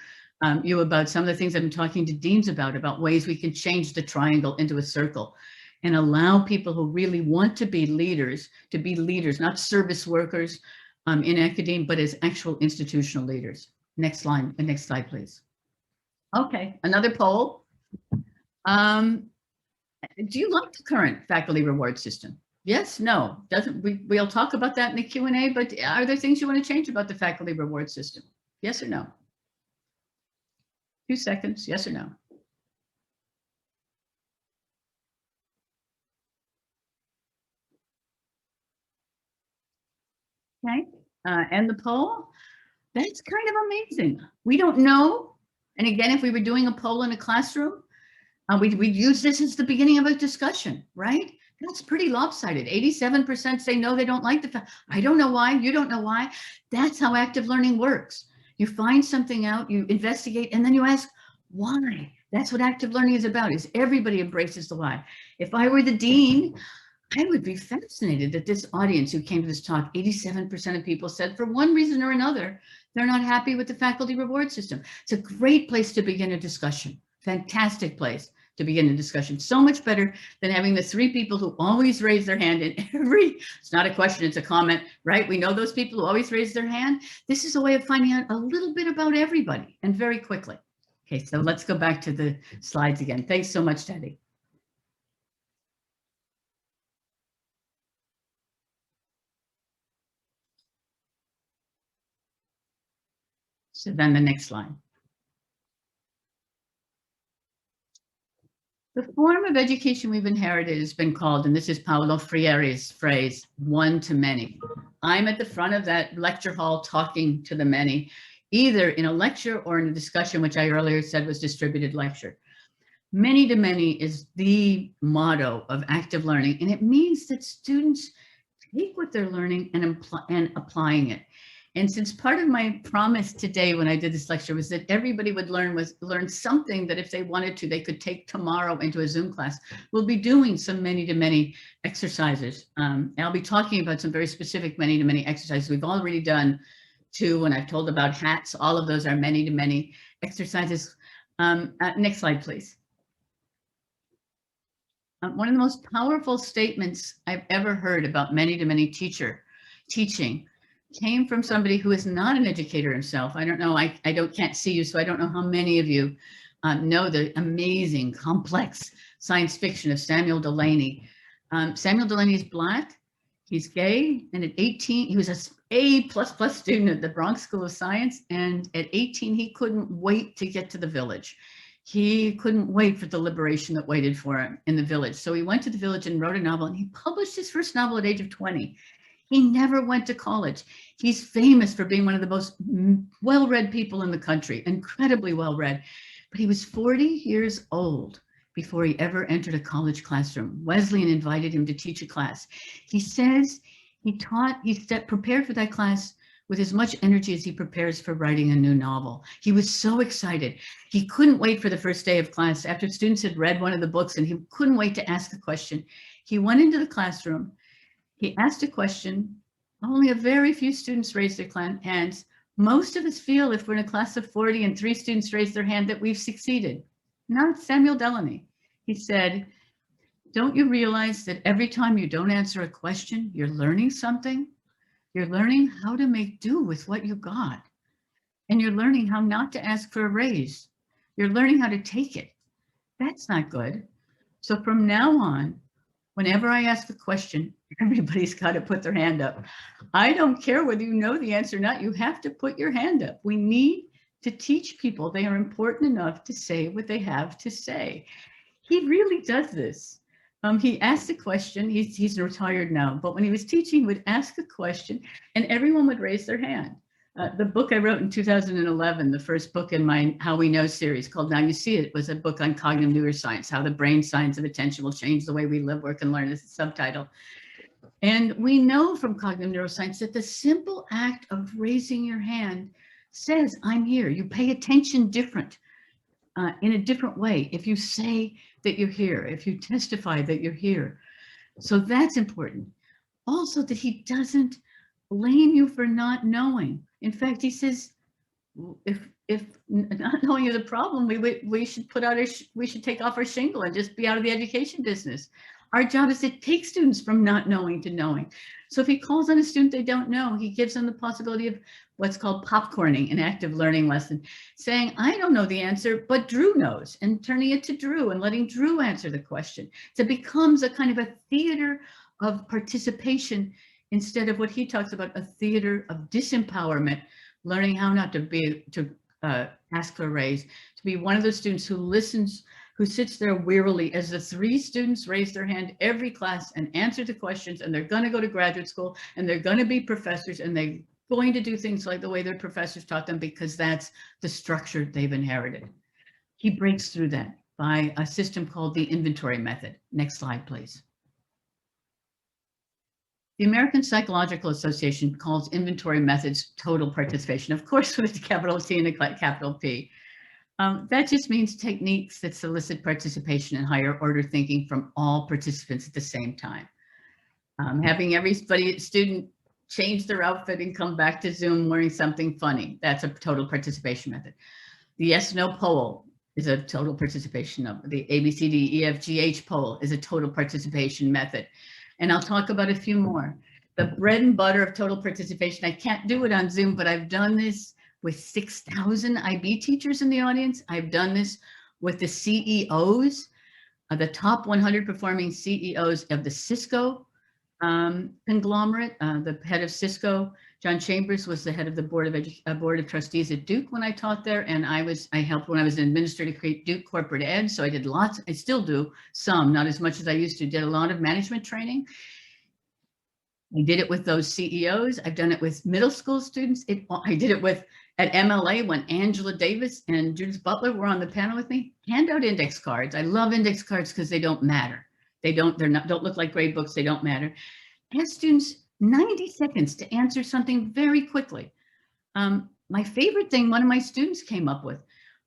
Speaker 5: you about some of the things I've been talking to deans about ways we can change the triangle into a circle and allow people who really want to be leaders, not service workers in academia, but as actual institutional leaders. Next slide, please. Okay, another poll. Do you like the current faculty reward system? Yes, no, we'll talk about that in the Q&A, but are there things you want to change about the faculty reward system? Yes or no? 2 seconds, yes or no? Okay, and the poll, that's kind of amazing. We don't know. And again, if we were doing a poll in a classroom, we'd use this as the beginning of a discussion, right? That's pretty lopsided. 87% say no, they don't like the fact. I don't know why, you don't know why. That's how active learning works. You find something out, you investigate, and then you ask why. That's what active learning is about, is everybody embraces the why. If I were the dean, I would be fascinated that this audience who came to this talk, 87% of people said for one reason or another, they're not happy with the faculty reward system. It's a great place to begin a discussion. Fantastic place to begin a discussion. So much better than having the 3 people who always raise their hand in it's not a question, it's a comment, right? We know those people who always raise their hand. This is a way of finding out a little bit about everybody and very quickly. Okay, so let's go back to the slides again. Thanks so much, Teddy. So then the next slide. The form of education we've inherited has been called, and this is Paulo Freire's phrase, one to many. I'm at the front of that lecture hall talking to the many, either in a lecture or in a discussion, which I earlier said was distributed lecture. Many to many is the motto of active learning, and it means that students take what they're learning and applying it. And since part of my promise today when I did this lecture was that everybody would learn something that if they wanted to, they could take tomorrow into a Zoom class, we'll be doing some many-to-many exercises. And I'll be talking about some very specific many-to-many exercises. We've already done 2 when I've told about hats. All of those are many-to-many exercises. Next slide, please. One of the most powerful statements I've ever heard about many-to-many teaching came from somebody who is not an educator himself. I don't know, I can't see you, so I don't know how many of you know the amazing, complex science fiction of Samuel Delany. Samuel Delany is Black, he's gay, and at 18, he was an A++ student at the Bronx School of Science, and at 18, he couldn't wait to get to the village. He couldn't wait for the liberation that waited for him in the village. So he went to the village and wrote a novel, and he published his first novel at the age of 20. He never went to college. He's famous for being one of the most well-read people in the country, incredibly well-read. But he was 40 years old before he ever entered a college classroom. Wesleyan invited him to teach a class. He says he prepared for that class with as much energy as he prepares for writing a new novel. He was so excited. He couldn't wait for the first day of class after students had read one of the books, and he couldn't wait to ask a question. He went into the classroom. He asked a question. Only a very few students raised their hands. Most of us feel, if we're in a class of 40 and 3 students raise their hand, that we've succeeded. Not Samuel Delaney. He said, don't you realize that every time you don't answer a question, you're learning something? You're learning how to make do with what you got. And you're learning how not to ask for a raise. You're learning how to take it. That's not good. So from now on, whenever I ask a question, everybody's got to put their hand up. I don't care whether you know the answer or not, you have to put your hand up. We need to teach people they are important enough to say what they have to say. He really does this. He asked a question, he's retired now, but when he was teaching, he would ask a question and everyone would raise their hand. The book I wrote in 2011, the first book in my How We Know series called Now You See It, was a book on cognitive neuroscience, how the brain science of attention will change the way we live, work, and learn, is the subtitle. And we know from cognitive neuroscience that the simple act of raising your hand says, I'm here. You pay attention in a different way if you say that you're here, if you testify that you're here. So that's important. Also, that he doesn't blame you for not knowing. In fact, he says, if not knowing is a problem, we should we should take off our shingle and just be out of the education business. Our job is to take students from not knowing to knowing. So if he calls on a student they don't know, he gives them the possibility of what's called popcorning, an active learning lesson, saying, I don't know the answer, but Drew knows, and turning it to Drew and letting Drew answer the question. So it becomes a kind of a theater of participation instead of what he talks about, a theater of disempowerment, learning how not to ask for a raise, to be one of those students who listens, who sits there wearily as the 3 students raise their hand every class and answer the questions, and they're going to go to graduate school and they're going to be professors and they're going to do things like the way their professors taught them because that's the structure they've inherited. He breaks through that by a system called the inventory method. Next slide, please. The American Psychological Association calls inventory methods total participation, of course, with a capital T and a capital P. That just means techniques that solicit participation in higher order thinking from all participants at the same time. Having every student change their outfit and come back to Zoom wearing something funny, that's a total participation method. The yes/no poll is a total participation of the ABCDEFGH poll is a total participation method. And I'll talk about a few more. The bread and butter of total participation, I can't do it on Zoom, but I've done this with 6,000 IB teachers in the audience. I've done this with the CEOs, the top 100 performing CEOs of the Cisco conglomerate. The head of Cisco, John Chambers, was the head of the board of trustees at Duke when I taught there, and I helped when I was an administrator to create Duke corporate ed. So I did lots. I still do some, not as much as I used to. Did a lot of management training. I did it with those CEOs. I've done it with middle school students. I did it at MLA when Angela Davis and Judith Butler were on the panel with me. Hand out index cards. I love index cards because they don't matter. Don't look like grade books. They don't matter. Ask students 90 seconds to answer something very quickly. My favorite thing one of my students came up with,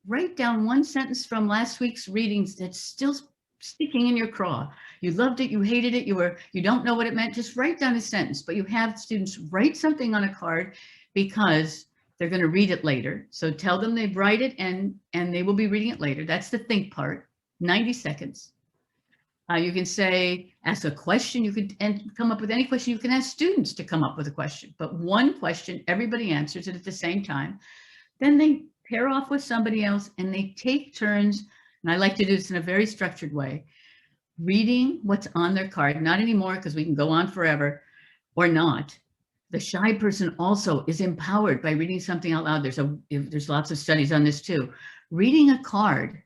Speaker 5: write down one sentence from last week's readings that's still sticking in your craw. You loved it, you hated it, you don't know what it meant, just write down a sentence. But you have students write something on a card because they're going to read it later. So tell them they write it and they will be reading it later. That's the think part, 90 seconds. You can say, ask a question. You could come up with any question. You can ask students to come up with a question, but one question, everybody answers it at the same time. Then they pair off with somebody else and they take turns. And I like to do this in a very structured way, reading what's on their card. Not anymore, because we can go on forever, or not. The shy person also is empowered by reading something out loud. There's lots of studies on this too. Reading a card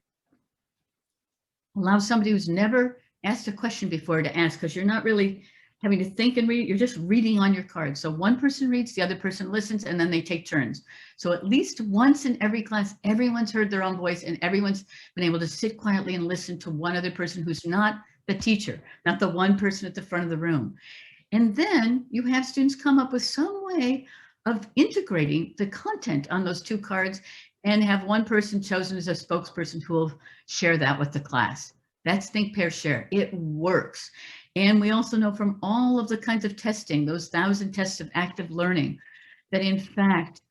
Speaker 5: allows somebody who's never asked a question before to ask, because you're not really having to think and read. You're just reading on your card. So one person reads, the other person listens, and then they take turns. So at least once in every class, everyone's heard their own voice and everyone's been able to sit quietly and listen to one other person who's not the teacher, not the one person at the front of the room. And then you have students come up with some way of integrating the content on those two cards and have one person chosen as a spokesperson who will share that with the class. That's think, pair, share. It works. And we also know from all of the kinds of testing, those 1,000 tests of active learning, that in fact,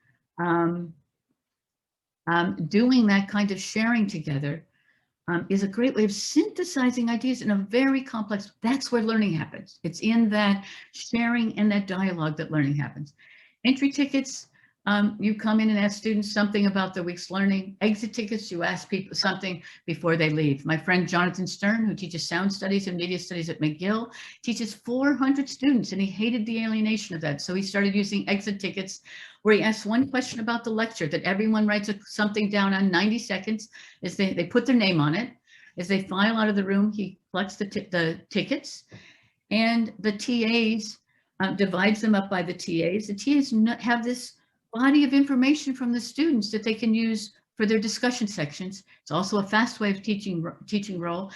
Speaker 5: doing that kind of sharing together is a great way of synthesizing ideas in a very complex, that's where learning happens. It's in that sharing and that dialogue that learning happens. Entry tickets, you come in and ask students something about the week's learning. Exit tickets, you ask people something before they leave. My friend Jonathan Stern, who teaches sound studies and media studies at McGill, teaches 400 students, and he hated the alienation of that. So he started using exit tickets where he asks one question about the lecture that everyone writes something down on 90 seconds as they put their name on it. As they file out of the room, he collects the tickets, and the TAs divides them up by the TAs. The TAs have this body of information from the students that they can use for their discussion sections. It's also a fast way of teaching role.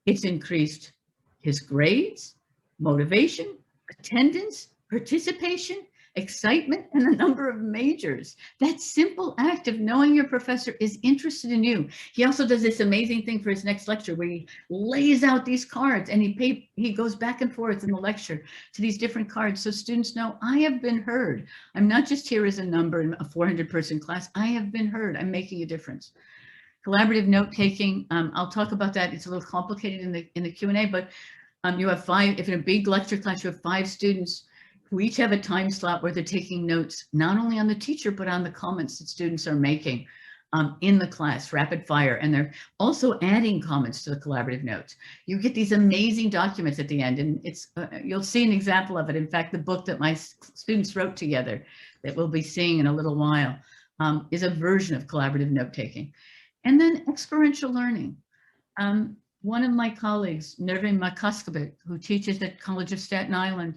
Speaker 5: It's increased his grades, motivation, attendance, participation, excitement, and the number of majors. That simple act of knowing your professor is interested in you. He also does this amazing thing for his next lecture where he lays out these cards and he goes back and forth in the lecture to these different cards so students know, I have been heard. I'm not just here as a number in a 400-person class. I have been heard. I'm making a difference. Collaborative note-taking, I'll talk about that. It's a little complicated in the Q&A, but you have 5, if in a big lecture class, you have 5 students who each have a time slot where they're taking notes, not only on the teacher, but on the comments that students are making in the class, rapid fire. And they're also adding comments to the collaborative notes. You get these amazing documents at the end, and it's you'll see an example of it. In fact, the book that my students wrote together that we'll be seeing in a little while is a version of collaborative note-taking. And then experiential learning. One of my colleagues, Nervin Makaskabit, who teaches at College of Staten Island,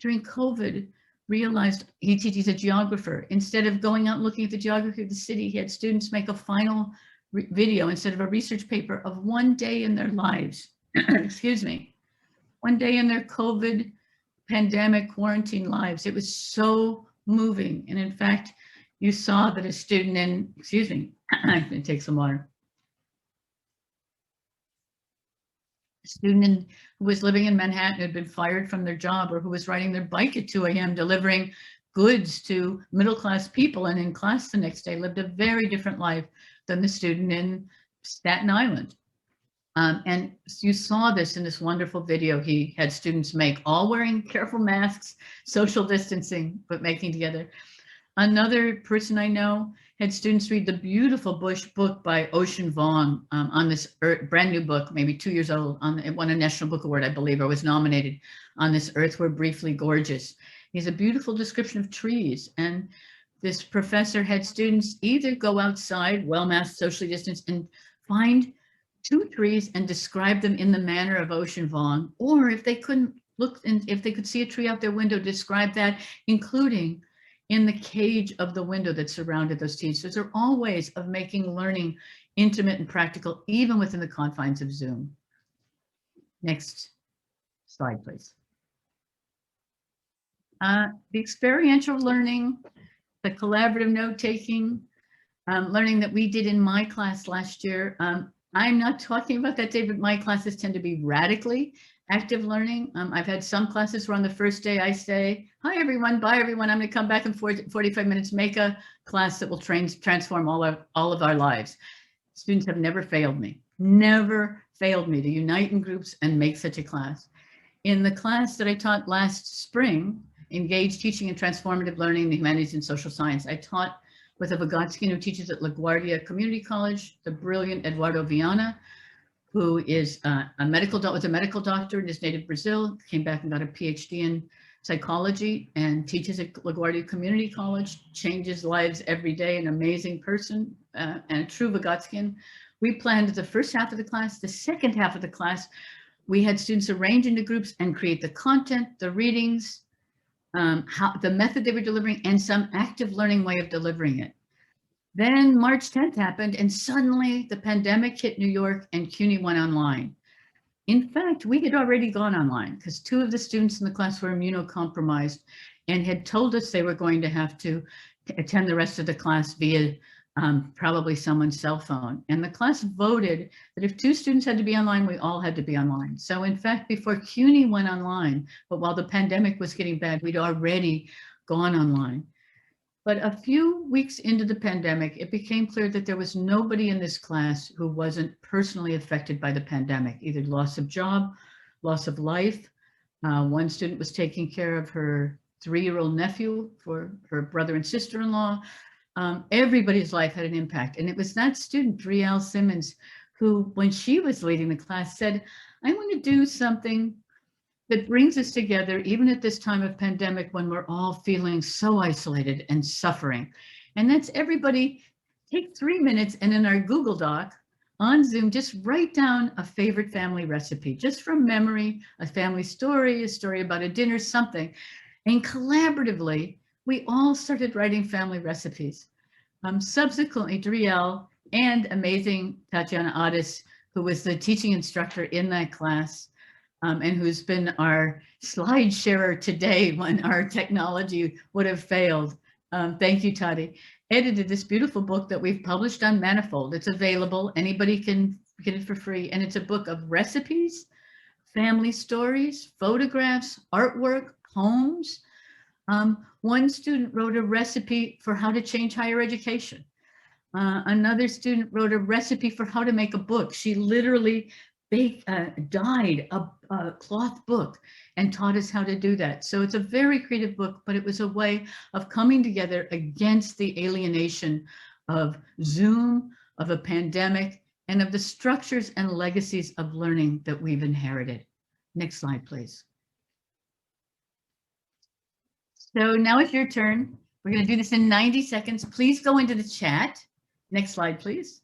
Speaker 5: during COVID, realized he's a geographer. Instead of going out and looking at the geography of the city, he had students make a final video instead of a research paper of one day in their lives. Excuse me. One day in their COVID pandemic quarantine lives. It was so moving. And in fact, you saw that a student in, excuse me, I'm going to take some water. Student who was living in Manhattan, who had been fired from their job, or who was riding their bike at 2 a.m. delivering goods to middle-class people, and in class the next day lived a very different life than the student in Staten Island. And you saw this in this wonderful video he had students make, all wearing careful masks, social distancing, but making together. Another person I know had students read the beautiful book by Ocean Vuong on this brand new book, maybe 2 years old, it won a National Book Award, I believe, or was nominated, on This Earth We're Briefly Gorgeous. He has a beautiful description of trees. And this professor had students either go outside, well-masked, socially distanced, and find 2 trees and describe them in the manner of Ocean Vuong, or if they couldn't look, and if they could see a tree out their window, describe that, including in the cage of the window that surrounded those teams. So those are all ways of making learning intimate and practical, even within the confines of Zoom. Next slide, please. The experiential learning, the collaborative note-taking, learning that we did in my class last year. I'm not talking about that day, but my classes tend to be radically active learning. I've had some classes where on the first day I say, hi everyone, bye everyone, I'm gonna come back in 45 minutes, make a class that will transform all of our lives. Students have never failed me to unite in groups and make such a class. In the class that I taught last spring, Engaged Teaching and Transformative Learning in the Humanities and Social Science, I taught with a Vygotsky who teaches at LaGuardia Community College, the brilliant Eduardo Viana, who is a medical doctor in his native Brazil, came back and got a PhD in psychology and teaches at LaGuardia Community College, changes lives every day, an amazing person and a true Vygotskian. We planned the first half of the class. The second half of the class We had students arrange into groups and create the content, the readings, the method they were delivering, and some active learning way of delivering it. Then March 10th happened, and suddenly the pandemic hit New York and CUNY went online. In fact, we had already gone online because 2 of the students in the class were immunocompromised and had told us they were going to have to attend the rest of the class via probably someone's cell phone. And the class voted that if 2 students had to be online, we all had to be online. So in fact, before CUNY went online, but while the pandemic was getting bad, we'd already gone online. But a few weeks into the pandemic, it became clear that there was nobody in this class who wasn't personally affected by the pandemic, either loss of job, loss of life. One student was taking care of her 3-year-old nephew for her brother and sister-in-law. Everybody's life had an impact. And it was that student, Drielle Simmons, who, when she was leading the class, said, I want to do something that brings us together, even at this time of pandemic when we're all feeling so isolated and suffering. And that's everybody take 3 minutes and in our Google Doc on Zoom, just write down a favorite family recipe, just from memory, a family story, a story about a dinner, something. And collaboratively, we all started writing family recipes. Subsequently, Drielle and amazing Tatiana Addis, who was the teaching instructor in that class, and who's been our slide sharer today when our technology would have failed. Thank you, Tati. Edited this beautiful book that we've published on Manifold. It's available. Anybody can get it for free. And it's a book of recipes, family stories, photographs, artwork, poems. One student wrote a recipe for how to change higher education. Another student wrote a recipe for how to make a book. She literally dyed a cloth book and taught us how to do that. So it's a very creative book, but it was a way of coming together against the alienation of Zoom, of a pandemic, and of the structures and legacies of learning that we've inherited. Next slide, please. So now it's your turn. We're going to do this in 90 seconds. Please go into the chat. Next slide, please.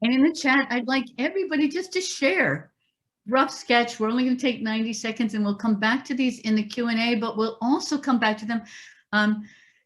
Speaker 5: And in the chat, I'd like everybody just to share rough sketch. We're only going to take 90 seconds and we'll come back to these in the Q&A, but we'll also come back to them.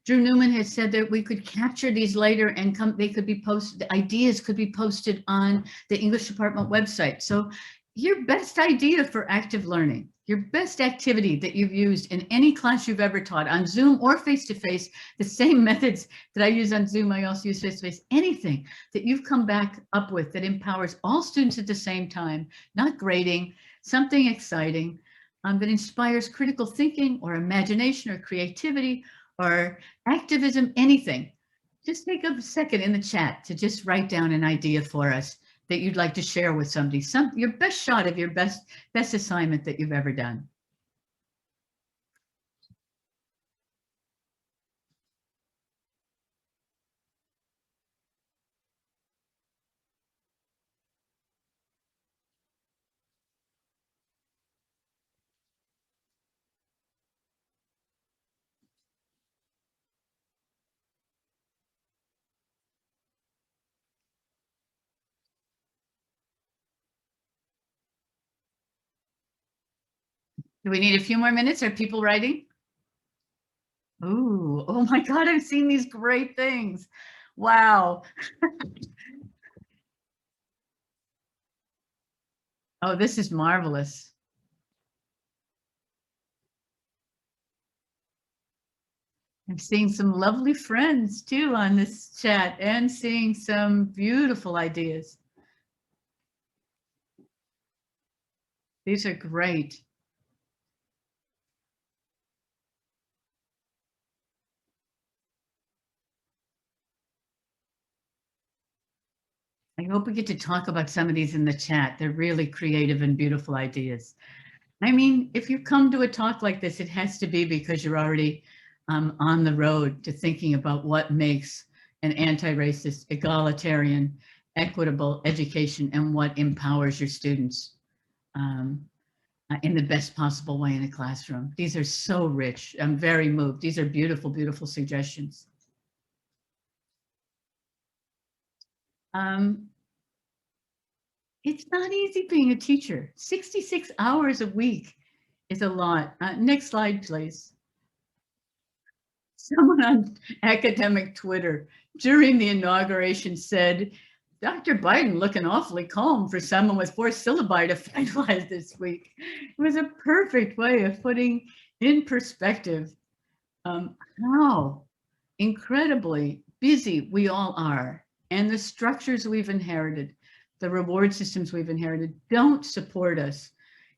Speaker 5: Drew Newman has said that we could capture these later and they could be posted, the ideas could be posted on the English department website. So your best idea for active learning, your best activity that you've used in any class you've ever taught on Zoom or face-to-face, the same methods that I use on Zoom, I also use face-to-face, anything that you've come back up with that empowers all students at the same time, not grading, something exciting that inspires critical thinking or imagination or creativity or activism, anything. Just take a second in the chat to just write down an idea for us that you'd like to share with somebody, your best shot of your best assignment that you've ever done. Do we need a few more minutes? Are people writing? Ooh, oh my God, I've seen these great things. Wow. Oh, this is marvelous. I'm seeing some lovely friends too on this chat and seeing some beautiful ideas. These are great. I hope we get to talk about some of these in the chat. They're really creative and beautiful ideas. I mean, if you come to a talk like this, it has to be because you're already on the road to thinking about what makes an anti-racist, egalitarian, equitable education and what empowers your students in the best possible way in a classroom. These are so rich. I'm very moved. These are beautiful, beautiful suggestions. It's not easy being a teacher. 66 hours a week is a lot. Next slide, please. Someone on academic Twitter during the inauguration said, Dr. Biden looking awfully calm for someone with 4 syllabi to finalize this week. It was a perfect way of putting in perspective how incredibly busy we all are, and the structures we've inherited, the reward systems we've inherited, don't support us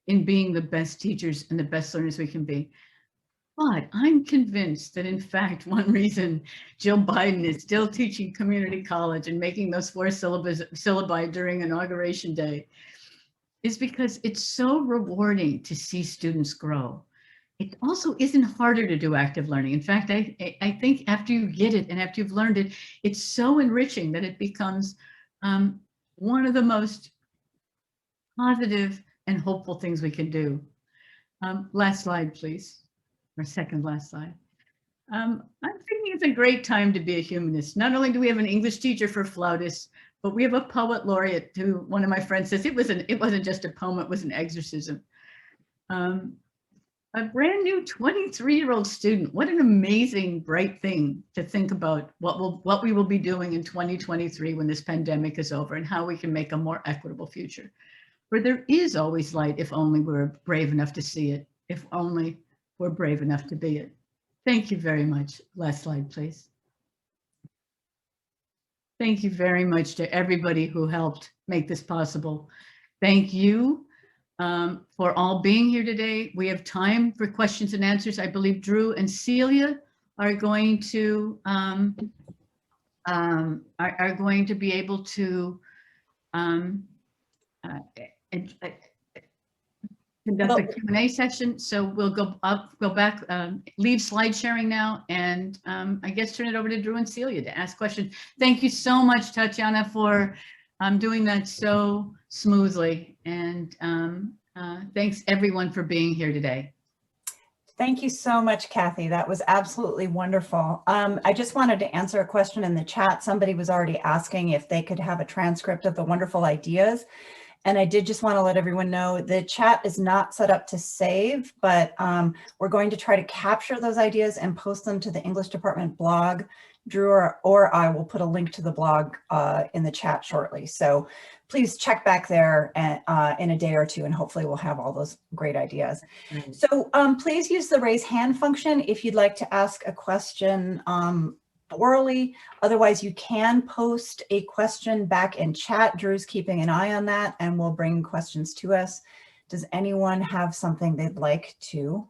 Speaker 5: in being the best teachers and the best learners we can be. But I'm convinced that, in fact, one reason Jill Biden is still teaching community college and making those 4 syllabi during Inauguration Day is because it's so rewarding to see students grow. It also isn't harder to do active learning. In fact, I think after you get it and after you've learned it, it's so enriching that it becomes one of the most positive and hopeful things we can do. Last slide, please. Or second last slide. I'm thinking it's a great time to be a humanist. Not only do we have an English teacher for flautists, but we have a poet laureate who, one of my friends says, it wasn't just a poem, it was an exorcism. A brand new 23-year-old student. What an amazing, bright thing to think about what we will be doing in 2023 when this pandemic is over and how we can make a more equitable future. Where there is always light if only we're brave enough to see it, if only we're brave enough to be it. Thank you very much. Last slide, please. Thank you very much to everybody who helped make this possible. Thank you for all being here today. We have time for questions and answers. I believe Drew and Celia are going to be able to conduct a Q&A session. So we'll go back, leave slide sharing now, and I guess turn it over to Drew and Celia to ask questions. Thank you so much, Tatiana, for doing that so smoothly. And thanks everyone for being here today.
Speaker 2: Thank you so much, Cathy. That was absolutely wonderful. I just wanted to answer a question in the chat. Somebody was already asking if they could have a transcript of the wonderful ideas. And I did just want to let everyone know the chat is not set up to save, but we're going to try to capture those ideas and post them to the English department blog. Drew or I will put a link to the blog in the chat shortly. So please check back there in a day or two, and hopefully we'll have all those great ideas. So please use the raise hand function if you'd like to ask a question orally. Otherwise, you can post a question back in chat. Drew's keeping an eye on that, and we'll bring questions to us. Does anyone have something they'd like to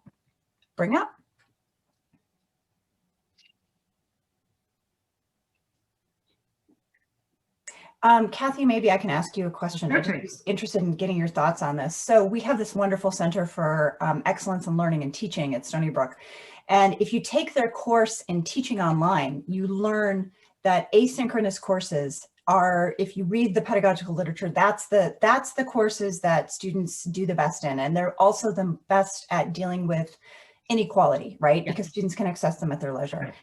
Speaker 2: bring up? Cathy, maybe I can ask you a question. I'm interested in getting your thoughts on this. So we have this wonderful Center for Excellence in Learning and Teaching at Stony Brook. And if you take their course in teaching online, you learn that asynchronous courses are, if you read the pedagogical literature, that's the courses that students do the best in. And they're also the best at dealing with inequality, right? Yes. Because students can access them at their leisure. Right.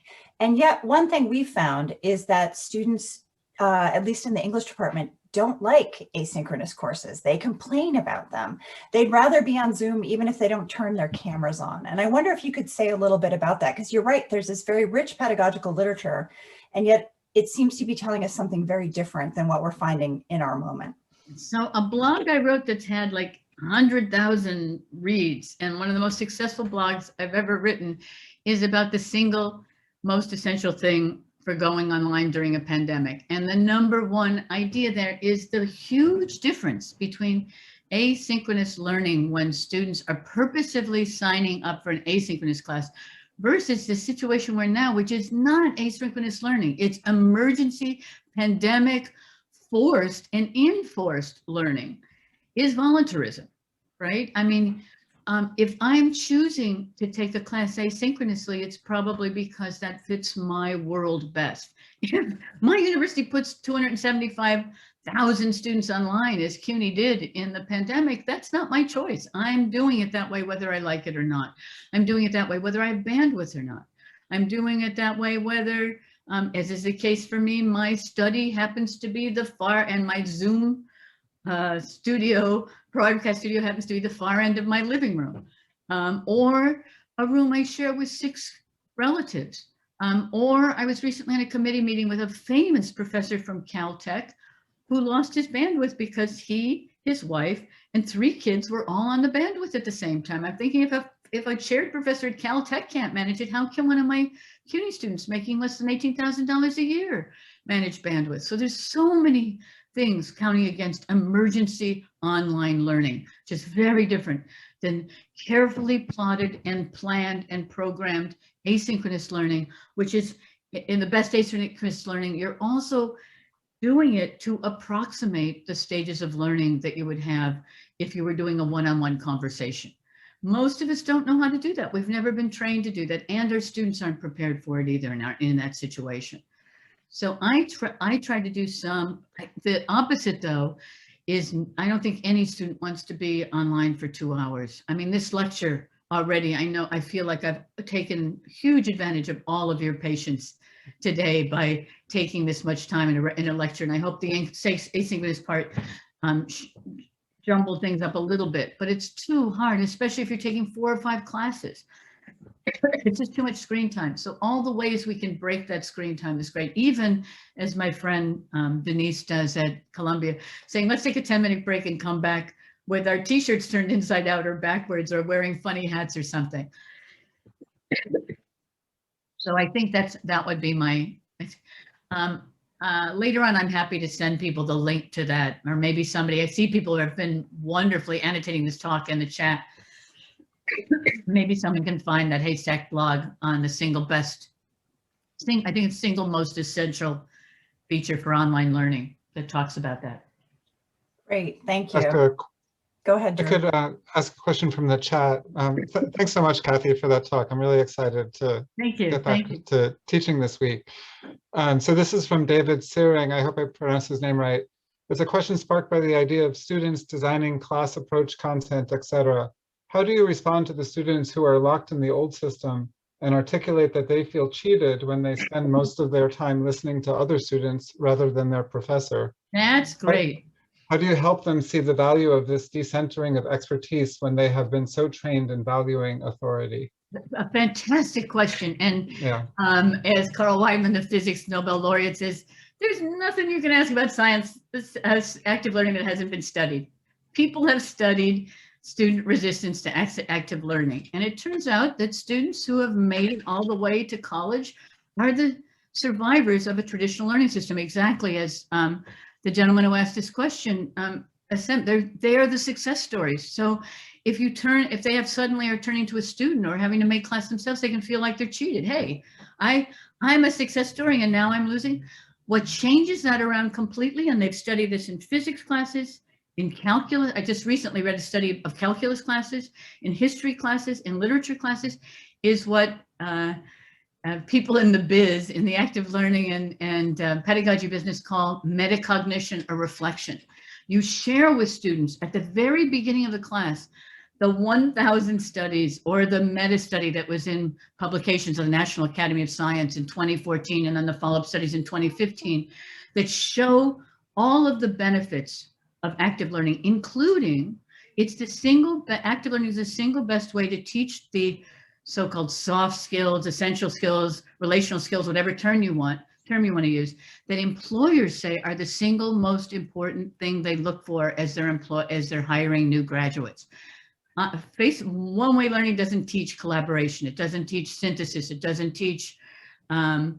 Speaker 2: And yet one thing we found is that students, at least in the English department, don't like asynchronous courses. They complain about them. They'd rather be on Zoom even if they don't turn their cameras on. And I wonder if you could say a little bit about that, because you're right, there's this very rich pedagogical literature, and yet it seems to be telling us something very different than what we're finding in our moment.
Speaker 5: So a blog I wrote that's had like 100,000 reads, and one of the most successful blogs I've ever written, is about the single most essential thing for going online during a pandemic. And the number one idea there is the huge difference between asynchronous learning when students are purposefully signing up for an asynchronous class versus the situation we're now, which is not asynchronous learning. It's emergency, pandemic, forced and enforced learning is voluntarism, right? I mean, if I'm choosing to take the class asynchronously, it's probably because that fits my world best. If my university puts 275,000 students online, as CUNY did in the pandemic, that's not my choice. I'm doing it that way whether I like it or not. I'm doing it that way whether I have bandwidth or not. I'm doing it that way whether, as is the case for me, my study happens to be and my Zoom broadcast studio happens to be the far end of my living room, or a room I share with 6 relatives. Or I was recently in a committee meeting with a famous professor from Caltech who lost his bandwidth because he, his wife, and 3 kids were all on the bandwidth at the same time. I'm thinking if a chaired professor at Caltech can't manage it, how can one of my CUNY students making less than $18,000 a year manage bandwidth? So there's so many things counting against emergency online learning, just very different than carefully plotted and planned and programmed asynchronous learning, which is, in the best asynchronous learning, you're also doing it to approximate the stages of learning that you would have if you were doing a one-on-one conversation. Most of us don't know how to do that. We've never been trained to do that, and our students aren't prepared for it either in that situation. So I try to do some. The opposite, though, is I don't think any student wants to be online for 2 hours. I mean, this lecture already, I feel like I've taken huge advantage of all of your patience today by taking this much time in a lecture. And I hope the asynchronous part jumbled things up a little bit, but it's too hard, especially if you're taking 4 or 5 classes. It's just too much screen time. So all the ways we can break that screen time is great. Even as my friend Denise does at Columbia, saying, let's take a 10-minute break and come back with our t-shirts turned inside out or backwards or wearing funny hats or something. So I think that would be my, later on, I'm happy to send people the link to that, or maybe somebody, I see people who have been wonderfully annotating this talk in the chat. Maybe someone can find that Haystack blog on the single best thing. I think it's single most essential feature for online learning that talks about that.
Speaker 2: Great, thank you. Go ahead, Drew.
Speaker 6: I could ask a question from the chat. Thanks so much, Cathy, for that talk. I'm really excited to get back to teaching this week. So this is from David Searing. I hope I pronounced his name right. It's a question sparked by the idea of students designing class approach content, etc. How do you respond to the students who are locked in the old system and articulate that they feel cheated when they spend most of their time listening to other students rather than their professor?
Speaker 5: That's great.
Speaker 6: How do you help them see the value of this decentering of expertise when they have been so trained in valuing authority?
Speaker 5: A fantastic question. And as Carl Wyman, the physics Nobel laureate, says, there's nothing you can ask about science as active learning that hasn't been studied. People have studied student resistance to active learning. And it turns out that students who have made it all the way to college are the survivors of a traditional learning system, exactly as the gentleman who asked this question, they are the success stories. So if they have suddenly are turning to a student or having to make class themselves, they can feel like they're cheated. Hey, I'm a success story and now I'm losing. What changes that around completely, and they've studied this in physics classes, in calculus, I just recently read a study of calculus classes, in history classes, in literature classes, is what people in the biz, in the active learning and pedagogy business call metacognition or reflection. You share with students at the very beginning of the class the 1,000 studies or the meta study that was in publications of the National Academy of Science in 2014 and then the follow-up studies in 2015 that show all of the benefits of active learning, including active learning is the single best way to teach the so-called soft skills, essential skills, relational skills, whatever term you want to use, that employers say are the single most important thing they look for as they're hiring new graduates. One-way learning doesn't teach collaboration. It doesn't teach synthesis. It doesn't teach how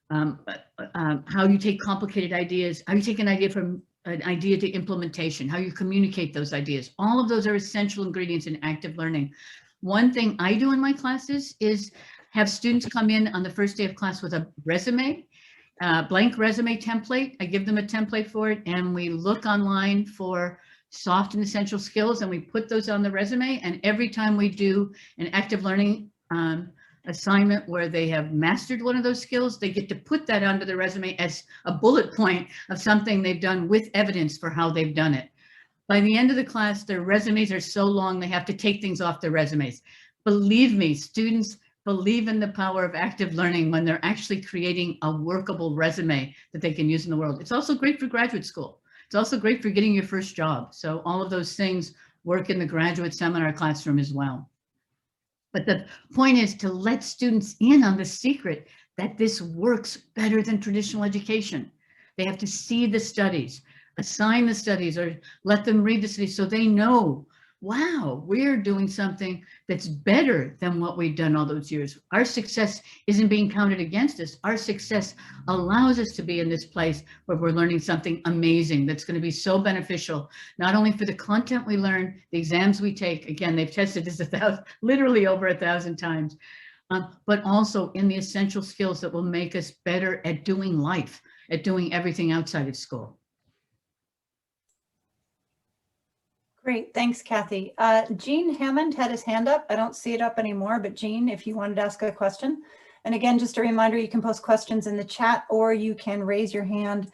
Speaker 5: you take complicated ideas, how you take an idea from an idea to implementation, how you communicate those ideas. All of those are essential ingredients in active learning. One thing I do in my classes is have students come in on the first day of class with a resume, blank resume template. I give them a template for it and we look online for soft and essential skills and we put those on the resume. And every time we do an active learning assignment where they have mastered one of those skills, they get to put that onto the resume as a bullet point of something they've done with evidence for how they've done it. By the end of the class, their resumes are so long, they have to take things off their resumes. Believe me, students believe in the power of active learning when they're actually creating a workable resume that they can use in the world. It's also great for graduate school It's also great for getting your first job. So all of those things work in the graduate seminar classroom as well. But the point is to let students in on the secret that this works better than traditional education. They have to see the studies, assign the studies, or let them read the studies so they know, wow, we're doing something that's better than what we've done all those years. Our success isn't being counted against us. Our success allows us to be in this place where we're learning something amazing that's going to be so beneficial, not only for the content we learn, the exams we take. Again, they've tested this literally over 1,000 times, but also in the essential skills that will make us better at doing life, at doing everything outside of school.
Speaker 2: Great, thanks, Cathy. Gene Hammond had his hand up. I don't see it up anymore, but Gene, if you wanted to ask a question. And again, just a reminder, you can post questions in the chat or you can raise your hand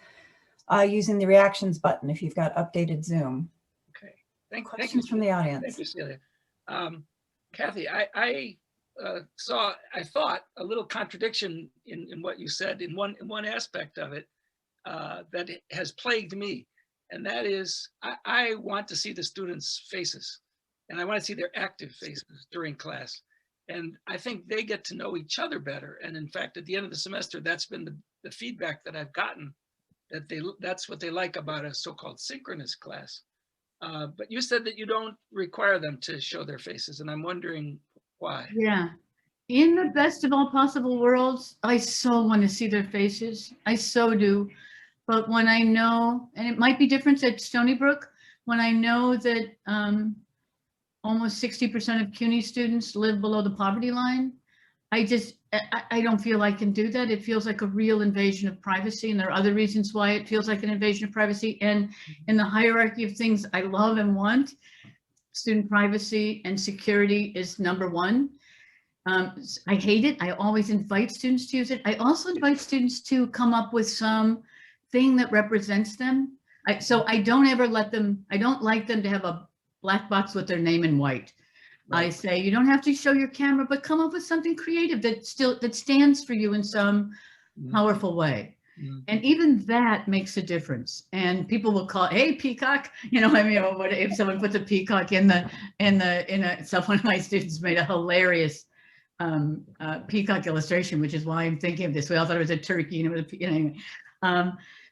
Speaker 2: using the reactions button if you've got updated Zoom.
Speaker 7: Okay, thank
Speaker 2: questions
Speaker 7: you,
Speaker 2: from the audience.
Speaker 7: Thank you, Celia. Cathy, I thought a little contradiction in what you said in one aspect of it that has plagued me. And that is, I want to see the students' faces, and I want to see their active faces during class. And I think they get to know each other better. And in fact, at the end of the semester, that's been the feedback that I've gotten, that that's what they like about a so-called synchronous class. But you said that you don't require them to show their faces, and I'm wondering why.
Speaker 5: Yeah. In the best of all possible worlds, I so want to see their faces. I so do. But when I know, and it might be different at Stony Brook, when I know that almost 60% of CUNY students live below the poverty line, I don't feel I can do that. It feels like a real invasion of privacy. And there are other reasons why it feels like an invasion of privacy. And in the hierarchy of things I love and want, student privacy and security is number one. I hate it. I always invite students to use it. I also invite students to come up with some thing that represents them. So I don't ever let them, I don't like them to have a black box with their name in white. Right. I say, you don't have to show your camera, but come up with something creative that stands for you in some powerful way. And even that makes a difference. And people will call, hey, peacock, you know, I mean, what if someone puts a peacock in so one of my students made a hilarious peacock illustration, which is why I'm thinking of this. We all thought it was a turkey, anyway.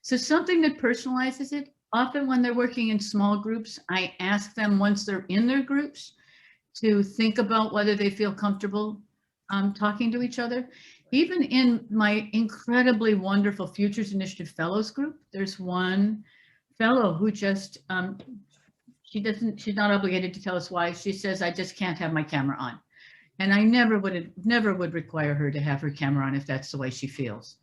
Speaker 5: So something that personalizes it. Often when they're working in small groups, I ask them once they're in their groups to think about whether they feel comfortable talking to each other. Even in my incredibly wonderful Futures Initiative Fellows group, there's one fellow who just, she's not obligated to tell us why. She says, I just can't have my camera on. And I never would require her to have her camera on if that's the way she feels.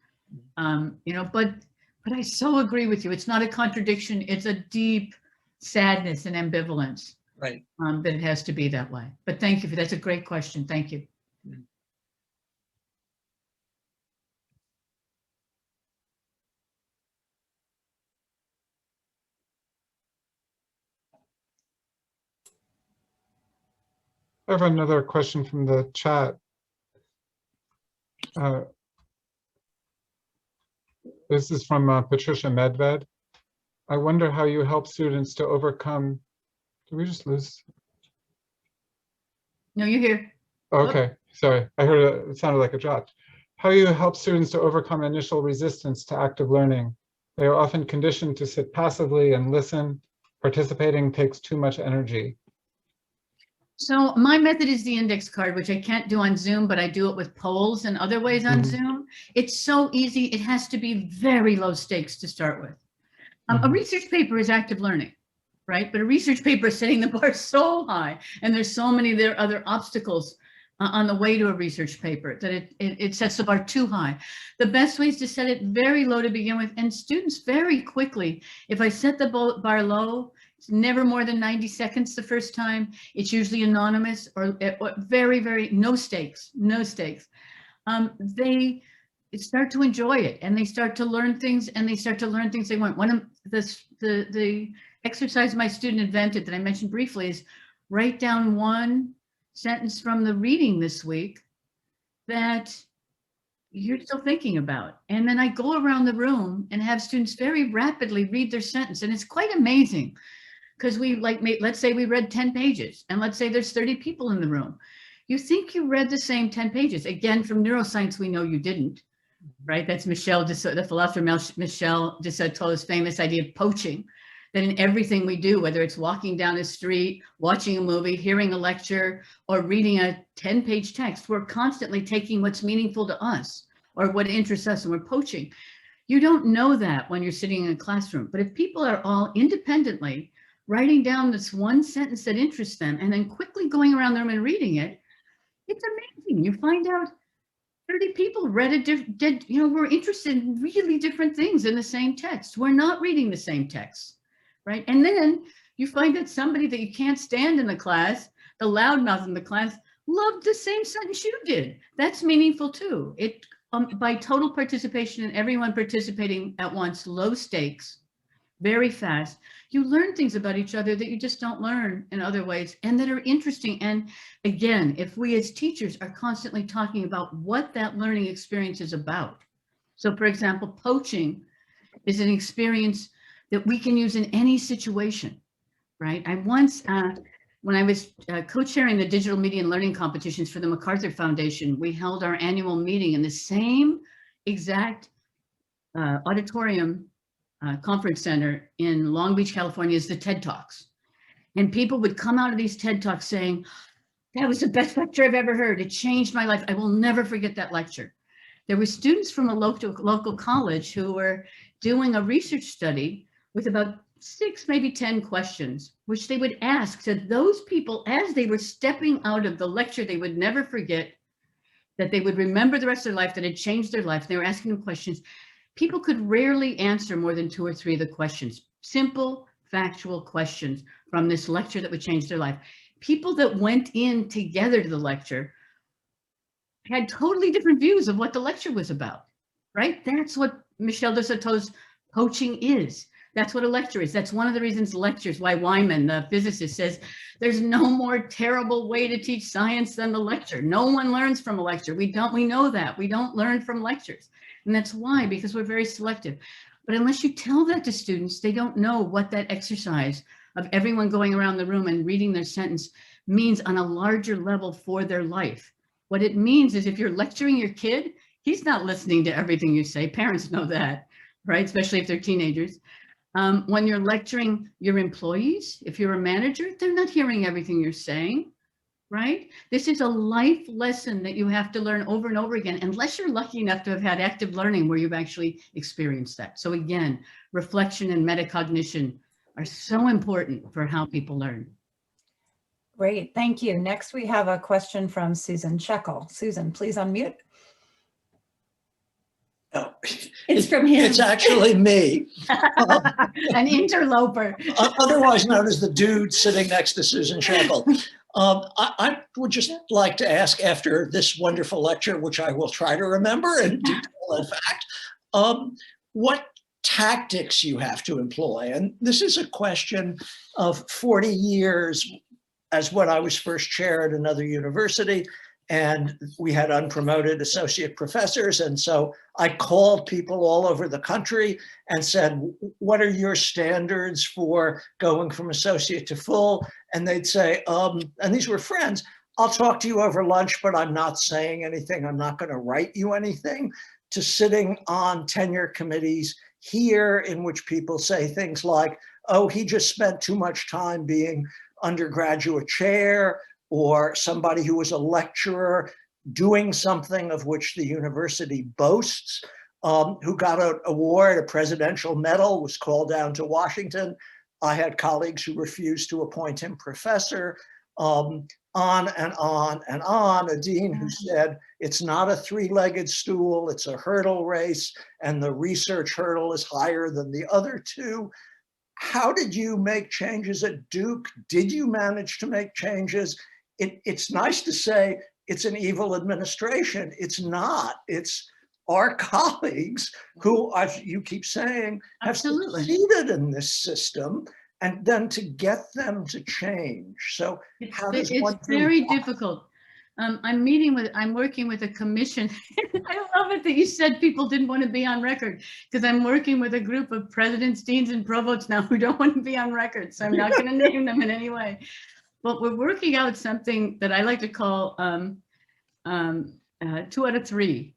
Speaker 5: But I so agree with you. It's not a contradiction. It's a deep sadness and ambivalence.
Speaker 7: Right.
Speaker 5: That it has to be that way. But thank you for that's a great question. Thank you.
Speaker 6: I have another question from the chat. This is from Patricia Medved. I wonder how you help students to overcome. Did we just lose?
Speaker 5: No, you're here.
Speaker 6: Okay, sorry. I heard it sounded like a drop. How you help students to overcome initial resistance to active learning. They are often conditioned to sit passively and listen. Participating takes too much energy.
Speaker 5: So my method is the index card, which I can't do on Zoom, but I do it with polls and other ways on Zoom. It's so easy. It has to be very low stakes to start with. A research paper is active learning, right? But a research paper is setting the bar so high, and there's so many other obstacles on the way to a research paper that it sets the bar too high. The best way is to set it very low to begin with, and students very quickly, if I set the bar low, it's never more than 90 seconds the first time. It's usually anonymous or very, very no stakes, no stakes. They start to enjoy it and they start to learn things they want. One of the exercise my student invented that I mentioned briefly is write down one sentence from the reading this week that you're still thinking about. And then I go around the room and have students very rapidly read their sentence. And it's quite amazing because we let's say we read 10 pages and let's say there's 30 people in the room. You think you read the same 10 pages. Again, from neuroscience, we know you didn't, right? That's the philosopher Michel de Certeau's famous idea of poaching, that in everything we do, whether it's walking down the street, watching a movie, hearing a lecture, or reading a 10-page text, we're constantly taking what's meaningful to us or what interests us, and we're poaching. You don't know that when you're sitting in a classroom, but if people are all independently writing down this one sentence that interests them and then quickly going around the room and reading it, it's amazing. You find out 30 people read we're interested in really different things in the same text. We're not reading the same text, right? And then you find that somebody that you can't stand in the class, the loudmouth in the class, loved the same sentence you did. That's meaningful too. It by total participation and everyone participating at once, low stakes, very fast, you learn things about each other that you just don't learn in other ways and that are interesting. And again, if we as teachers are constantly talking about what that learning experience is about. So for example, poaching is an experience that we can use in any situation, right? I once, when I was co-chairing the digital media and learning competitions for the MacArthur Foundation, we held our annual meeting in the same exact auditorium conference center in Long Beach, California, as the TED Talks. And people would come out of these TED Talks saying, that was the best lecture I've ever heard. It changed my life. I will never forget that lecture. There were students from a local college who were doing a research study with about 6, maybe 10 questions, which they would ask to those people as they were stepping out of the lecture they would never forget, that they would remember the rest of their life, that had changed their life. They were asking them questions. People could rarely answer more than 2 or 3 of the questions, simple, factual questions from this lecture that would change their life. People that went in together to the lecture had totally different views of what the lecture was about, right? That's what Michel de Certeau's poaching is. That's what a lecture is. That's one of the reasons lectures, why Wyman, the physicist, says there's no more terrible way to teach science than the lecture. No one learns from a lecture. We know that. We don't learn from lectures. And that's why, because we're very selective. But unless you tell that to students, they don't know what that exercise of everyone going around the room and reading their sentence means on a larger level for their life. What it means is if you're lecturing your kid, he's not listening to everything you say. Parents know that, right? Especially if they're teenagers. When you're lecturing your employees, if you're a manager, they're not hearing everything you're saying, right? This is a life lesson that you have to learn over and over again, unless you're lucky enough to have had active learning where you've actually experienced that. So again, reflection and metacognition are so important for how people learn.
Speaker 2: Great, thank you. Next, we have a question from Susan Shekel. Susan, please unmute.
Speaker 8: No,
Speaker 2: it's from him.
Speaker 8: It's actually me.
Speaker 2: An interloper.
Speaker 8: Otherwise known as the dude sitting next to Susan Shekel. I would just like to ask, after this wonderful lecture, which I will try to remember in detail, in fact, what tactics you have to employ. And this is a question of 40 years as when I was first chair at another university, and we had unpromoted associate professors. And so I called people all over the country and said, what are your standards for going from associate to full? And they'd say, and these were friends, I'll talk to you over lunch, but I'm not saying anything. I'm not going to write you anything, to sitting on tenure committees here in which people say things like, oh, he just spent too much time being undergraduate chair, or somebody who was a lecturer doing something of which the university boasts, who got an award, a presidential medal, was called down to Washington. I had colleagues who refused to appoint him professor, on and on and on. A dean who said, it's not a 3-legged stool, it's a hurdle race, and the research hurdle is higher than the other 2. How did you make changes at Duke? Did you manage to make changes? It's nice to say it's an evil administration. It's not. It's our colleagues who, as you keep saying, have succeeded in this system, and then to get them to change. So how does one do that?
Speaker 5: It's very difficult. I'm working with a commission. I love it that you said people didn't want to be on record, because I'm working with a group of presidents, deans, and provosts now who don't want to be on record. So I'm not going to name them in any way. But we're working out something that I like to call 2 out of 3,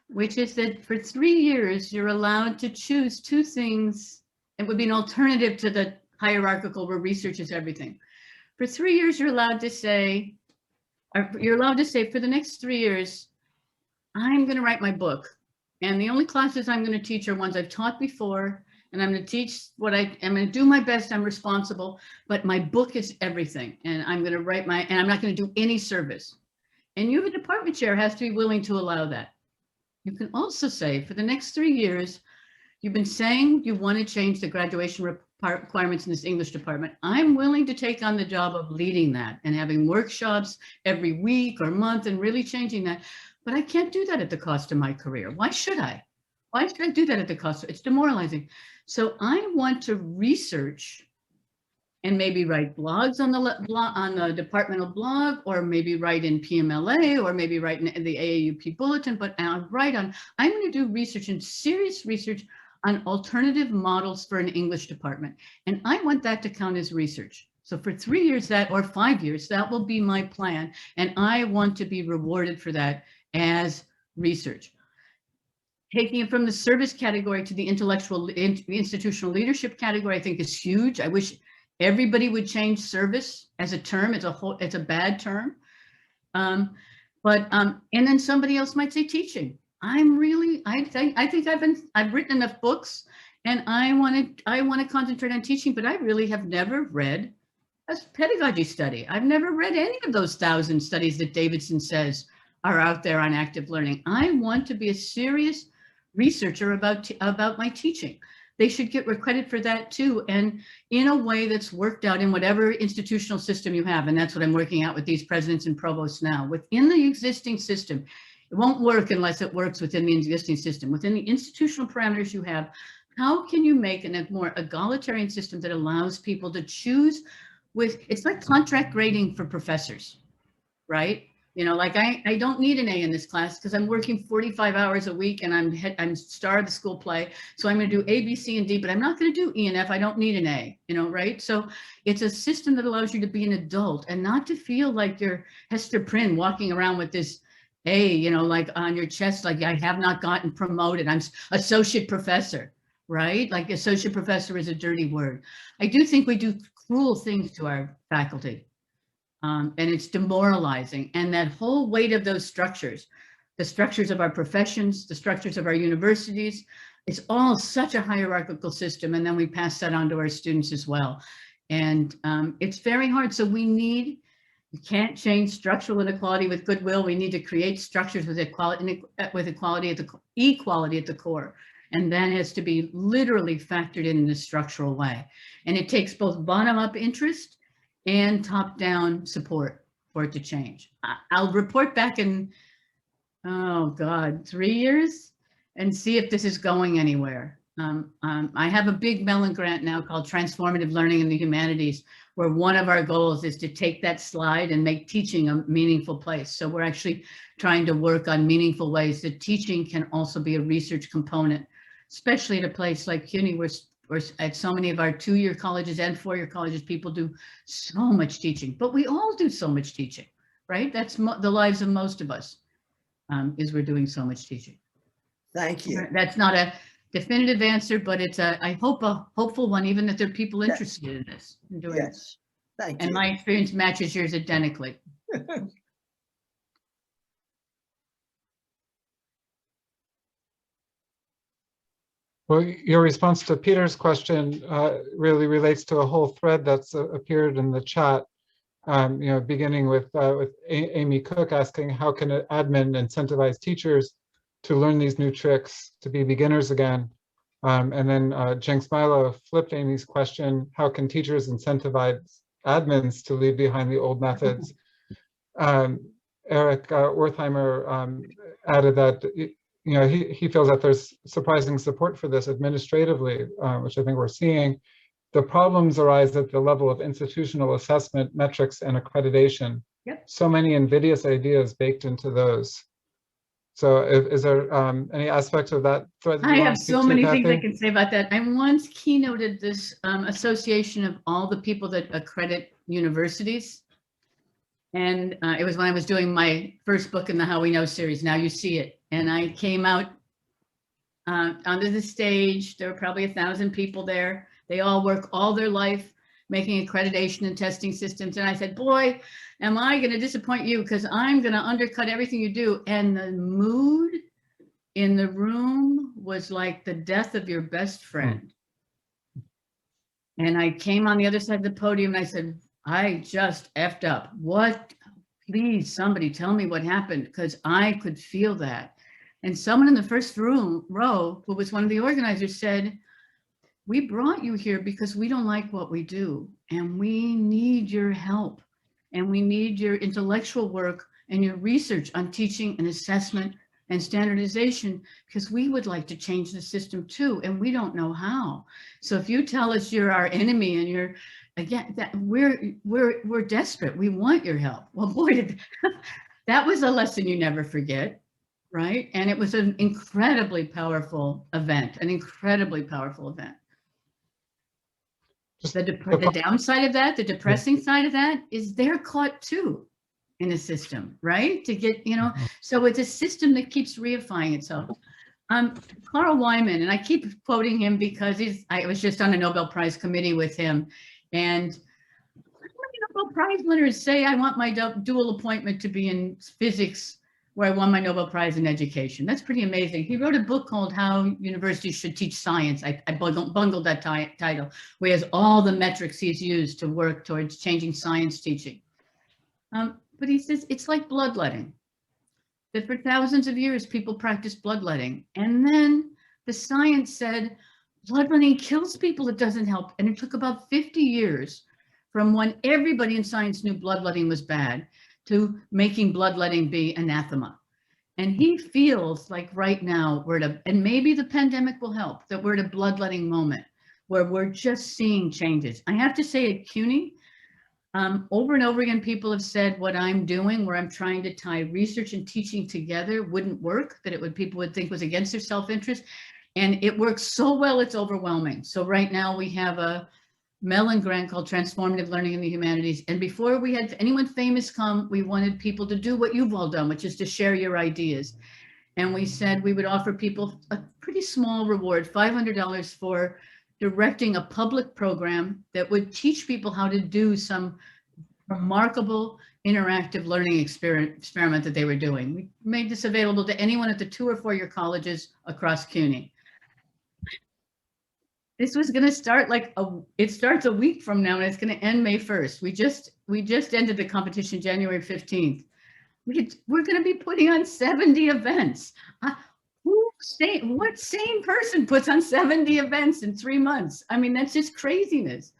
Speaker 5: which is that for 3 years, you're allowed to choose 2 things. It would be an alternative to the hierarchical where research is everything. For 3 years, you're allowed to say, for the next 3 years, I'm going to write my book. And the only classes I'm going to teach are ones I've taught before. And I'm going to teach what I'm going to do my best. I'm responsible, but my book is everything. And I'm going to write and I'm not going to do any service. And you, the department chair, has to be willing to allow that. You can also say for the next 3 years, you've been saying you want to change the graduation requirements in this English department. I'm willing to take on the job of leading that and having workshops every week or month and really changing that. But I can't do that at the cost of my career. Why should I? Why should I do that at the cost? It's demoralizing. So I want to research and maybe write blogs on the departmental blog, or maybe write in PMLA, or maybe write in the AAUP bulletin, but I'm going to do research and serious research on alternative models for an English department. And I want that to count as research. So for 3 years or 5 years, that will be my plan. And I want to be rewarded for that as research. Taking it from the service category to the institutional leadership category, I think is huge. I wish everybody would change service as a term. It's a bad term. And then somebody else might say teaching. I think I've written enough books, and I want to concentrate on teaching, but I really have never read a pedagogy study. I've never read any of those 1,000 studies that Davidson says are out there on active learning. I want to be a serious researcher about my teaching. They should get credit for that too, and in a way that's worked out in whatever institutional system you have. And that's what I'm working out with these presidents and provosts now. Within the existing system, it won't work unless it works within the existing system. Within the institutional parameters you have, how can you make a more egalitarian system that allows people to choose it's like contract grading for professors, right? You know, like I don't need an A in this class because I'm working 45 hours a week and I'm star of the school play. So I'm going to do A, B, C, and D, but I'm not going to do E and F. I don't need an A, you know, right? So it's a system that allows you to be an adult and not to feel like you're Hester Prynne walking around with this A, you know, like on your chest, like I have not gotten promoted. I'm associate professor, right? Like associate professor is a dirty word. I do think we do cruel things to our faculty. And it's demoralizing. And that whole weight of those structures, the structures of our professions, the structures of our universities, it's all such a hierarchical system. And then we pass that on to our students as well. And it's very hard. So we can't change structural inequality with goodwill. We need to create structures with equality at the core. And that has to be literally factored in a structural way. And it takes both bottom-up interest and top-down support for it to change. I'll report back in, 3 years and see if this is going anywhere. I have a big Mellon grant now called Transformative Learning in the Humanities, where one of our goals is to take that slide and make teaching a meaningful place. So we're actually trying to work on meaningful ways that teaching can also be a research component, especially at a place like CUNY, where at so many of our 2-year colleges and 4-year colleges, people do so much teaching, but we all do so much teaching, right? That's the lives of most of us, is we're doing so much teaching.
Speaker 8: Thank you.
Speaker 5: That's not a definitive answer, but it's I hope a hopeful one, even that there are people interested in this. In doing
Speaker 8: yes, thank you.
Speaker 5: And my experience matches yours identically.
Speaker 6: Well, your response to Peter's question really relates to a whole thread that's appeared in the chat. Beginning with Amy Cook asking, how can an admin incentivize teachers to learn these new tricks, to be beginners again? And then Jenks Milo flipped Amy's question, how can teachers incentivize admins to leave behind the old methods? Eric Wertheimer added that he feels that there's surprising support for this administratively, which I think we're seeing. The problems arise at the level of institutional assessment, metrics, and accreditation. so many invidious ideas baked into those. So is there any aspect of that thread that
Speaker 5: I
Speaker 6: you
Speaker 5: have
Speaker 6: want to speak
Speaker 5: so
Speaker 6: to,
Speaker 5: many things I
Speaker 6: Cathy?
Speaker 5: can say about that. I once keynoted this association of all the people that accredit universities. And it was when I was doing my first book in the How We Know series, Now You See It. And I came out onto the stage. There were probably 1,000 people there. They all work all their life making accreditation and testing systems. And I said, boy, am I going to disappoint you, because I'm going to undercut everything you do. And the mood in the room was like the death of your best friend. And I came on the other side of the podium and I said, I just effed up. What? Please, somebody tell me what happened, because I could feel that. And someone in the first row, who was one of the organizers, said, we brought you here because we don't like what we do, and we need your help, and we need your intellectual work and your research on teaching and assessment and standardization, because we would like to change the system too, and we don't know how. So if you tell us you're our enemy and you're, again, that we're desperate, we want your help. Well, boy, that was a lesson you never forget, right? And it was an incredibly powerful event, an incredibly powerful event. The downside of that, the depressing side of that, is they're caught too in a system, right? To get, so it's a system that keeps reifying itself. Carl Wyman, and I keep quoting him because I was just on a Nobel Prize committee with him, and Nobel Prize winners say, I want my dual appointment to be in physics, where I won my Nobel Prize in education. That's pretty amazing. He wrote a book called How Universities Should Teach Science. I bungled that title, where he has all the metrics he's used to work towards changing science teaching. But he says it's like bloodletting. That for thousands of years, people practiced bloodletting. And then the science said, bloodletting kills people, it doesn't help. And it took about 50 years from when everybody in science knew bloodletting was bad to making bloodletting be anathema. And he feels like right now we're at and maybe the pandemic will help, that we're at a bloodletting moment where we're just seeing changes. I have to say at CUNY, over and over again, people have said what I'm doing, where I'm trying to tie research and teaching together, wouldn't work, that people would think was against their self-interest. And it works so well, it's overwhelming. So right now we have a Mellon grant called Transformative Learning in the Humanities. And before we had anyone famous come, we wanted people to do what you've all done, which is to share your ideas. And we said we would offer people a pretty small reward, $500 for directing a public program that would teach people how to do some remarkable interactive learning experiment that they were doing. We made this available to anyone at the 2 or 4 year colleges across CUNY. This was going to start it starts a week from now and it's going to end May 1st. We just ended the competition January 15th. We're going to be putting on 70 events. What sane person puts on 70 events in 3 months? I mean, that's just craziness.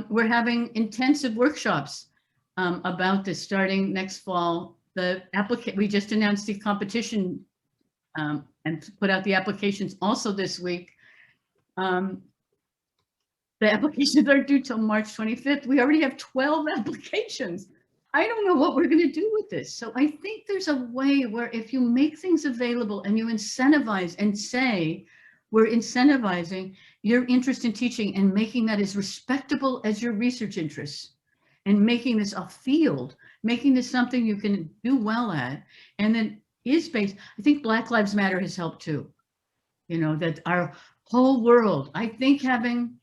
Speaker 5: We're having intensive workshops about this starting next fall. We just announced the competition and put out the applications also this week. The applications are due till March 25th. We already have 12 applications. I don't know what we're going to do with this. So I think there's a way where if you make things available and you incentivize and say, we're incentivizing your interest in teaching and making that as respectable as your research interests, and making this a field, making this something you can do well at, and then is based. I think Black Lives Matter has helped too. That our whole world, I think I'm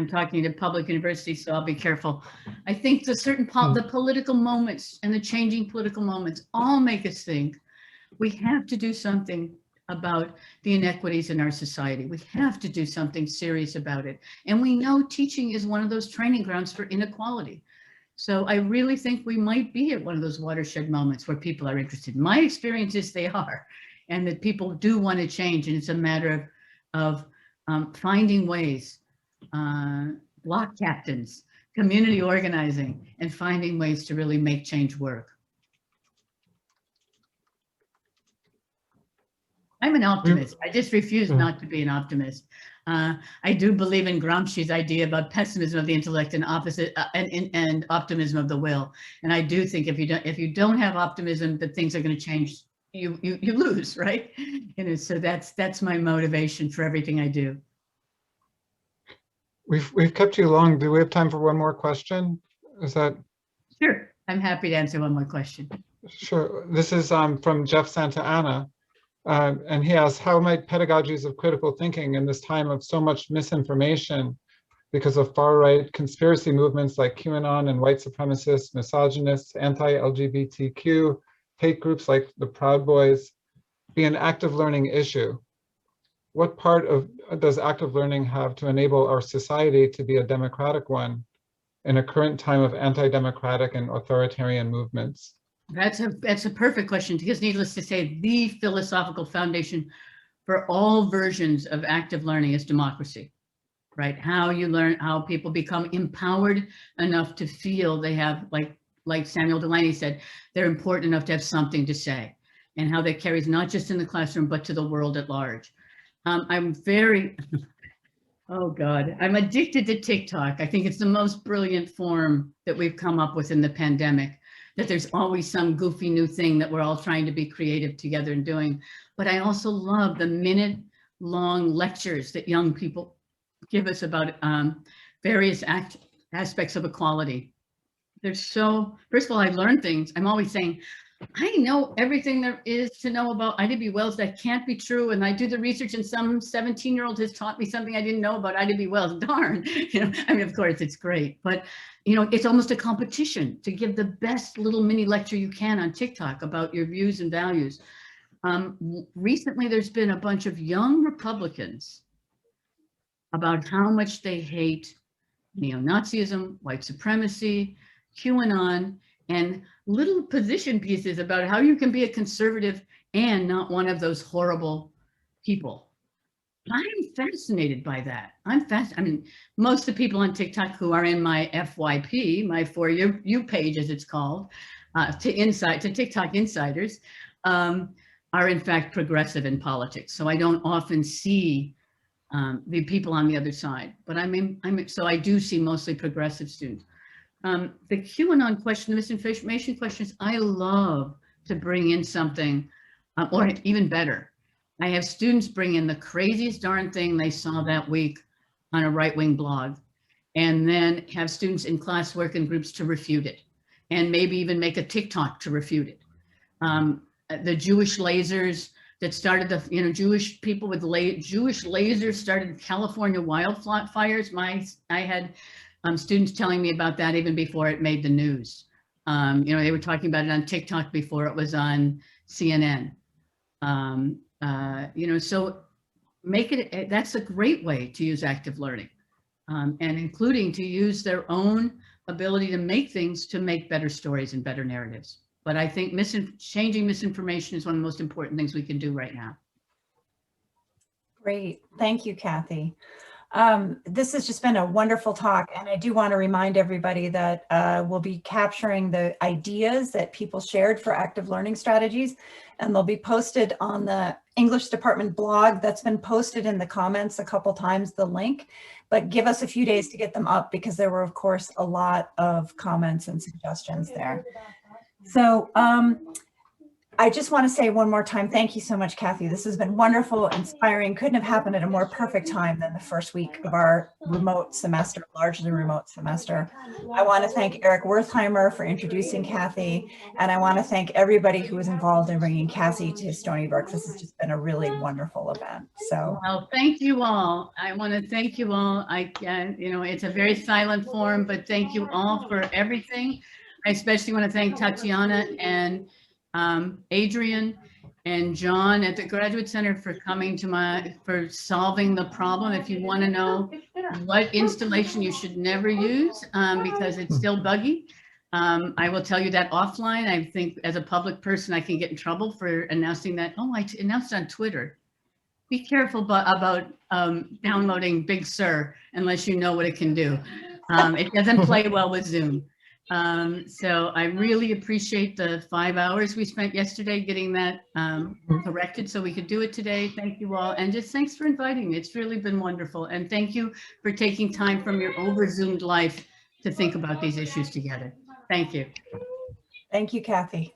Speaker 5: talking to public universities, so I'll be careful. I think the political moments and the changing political moments all make us think we have to do something about the inequities in our society. We have to do something serious about it. And we know teaching is one of those training grounds for inequality. So I really think we might be at one of those watershed moments where people are interested. My experience is they are, and that people do want to change. And it's a matter of finding ways, block captains, community organizing, and finding ways to really make change work. I'm an optimist. I just refuse not to be an optimist. I do believe in Gramsci's idea about pessimism of the intellect and and optimism of the will. And I do think if you don't have optimism that things are going to change, you lose, right? So that's my motivation for everything I do.
Speaker 6: We've kept you long. Do we have time for one more question? Is that?
Speaker 5: Sure. I'm happy to answer one more question.
Speaker 6: Sure. This is from Jeff Santa Ana. And he asks, how might pedagogies of critical thinking in this time of so much misinformation because of far-right conspiracy movements like QAnon and white supremacists, misogynists, anti-LGBTQ, hate groups like the Proud Boys, be an active learning issue? What part does active learning have to enable our society to be a democratic one in a current time of anti-democratic and authoritarian movements?
Speaker 5: That's a perfect question, because needless to say, the philosophical foundation for all versions of active learning is democracy, right? How you learn, how people become empowered enough to feel they have, like Samuel Delaney said, they're important enough to have something to say, and how that carries not just in the classroom, but to the world at large. I'm very, oh God, I'm addicted to TikTok. I think it's the most brilliant form that we've come up with in the pandemic, that there's always some goofy new thing that we're all trying to be creative together and doing. But I also love the minute-long lectures that young people give us about various aspects of equality. There's so, first of all, I learn things. I'm always saying, I know everything there is to know about Ida B. Wells. That can't be true. And I do the research, and some 17-year-old has taught me something I didn't know about Ida B. Wells. Darn, I mean, of course it's great, but it's almost a competition to give the best little mini lecture you can on TikTok about your views and values. Recently, there's been a bunch of young Republicans about how much they hate neo-Nazism, white supremacy, QAnon, and little position pieces about how you can be a conservative and not one of those horrible people. I'm fascinated by that. I mean, most of the people on TikTok who are in my FYP, my For You page, as it's called, to TikTok insiders, are in fact progressive in politics. So I don't often see the people on the other side, but so I do see mostly progressive students. The QAnon question, the misinformation questions, I love to bring in something, or even better, I have students bring in the craziest darn thing they saw that week on a right-wing blog, and then have students in class work in groups to refute it, and maybe even make a TikTok to refute it. The Jewish lasers that started the, Jewish people with Jewish lasers started California wildfires. I had students telling me about that even before it made the news. They were talking about it on TikTok before it was on CNN. So that's a great way to use active learning, and including to use their own ability to make things to make better stories and better narratives. But I think changing misinformation is one of the most important things we can do right now.
Speaker 2: Great. Thank you, Cathy. This has just been a wonderful talk, and I do want to remind everybody that we'll be capturing the ideas that people shared for active learning strategies, and they'll be posted on the English department blog. That's been posted in the comments a couple times, the link, but give us a few days to get them up, because there were, of course, a lot of comments and suggestions there. So I just want to say one more time, thank you so much, Cathy. This has been wonderful, inspiring. Couldn't have happened at a more perfect time than the first week of our remote semester, largely remote semester. I want to thank Eric Weissheimer for introducing Cathy, and I want to thank everybody who was involved in bringing Cathy to Stony Brook. This has just been a really wonderful event. So,
Speaker 5: well, thank you all. I want to thank you all. It's a very silent forum, but thank you all for everything. I especially want to thank Tatiana and Adrian and John at the Graduate Center for coming for solving the problem. If you want to know what installation you should never use because it's still buggy, I will tell you that offline. I think as a public person, I can get in trouble for announcing that. Oh, I announced on Twitter. Be careful about downloading Big Sur unless you know what it can do. It doesn't play well with Zoom. So I really appreciate the 5 hours we spent yesterday getting that corrected so we could do it today. Thank you all. And just thanks for inviting me. It's really been wonderful. And thank you for taking time from your over-Zoomed life to think about these issues together. Thank you.
Speaker 2: Thank you, Cathy.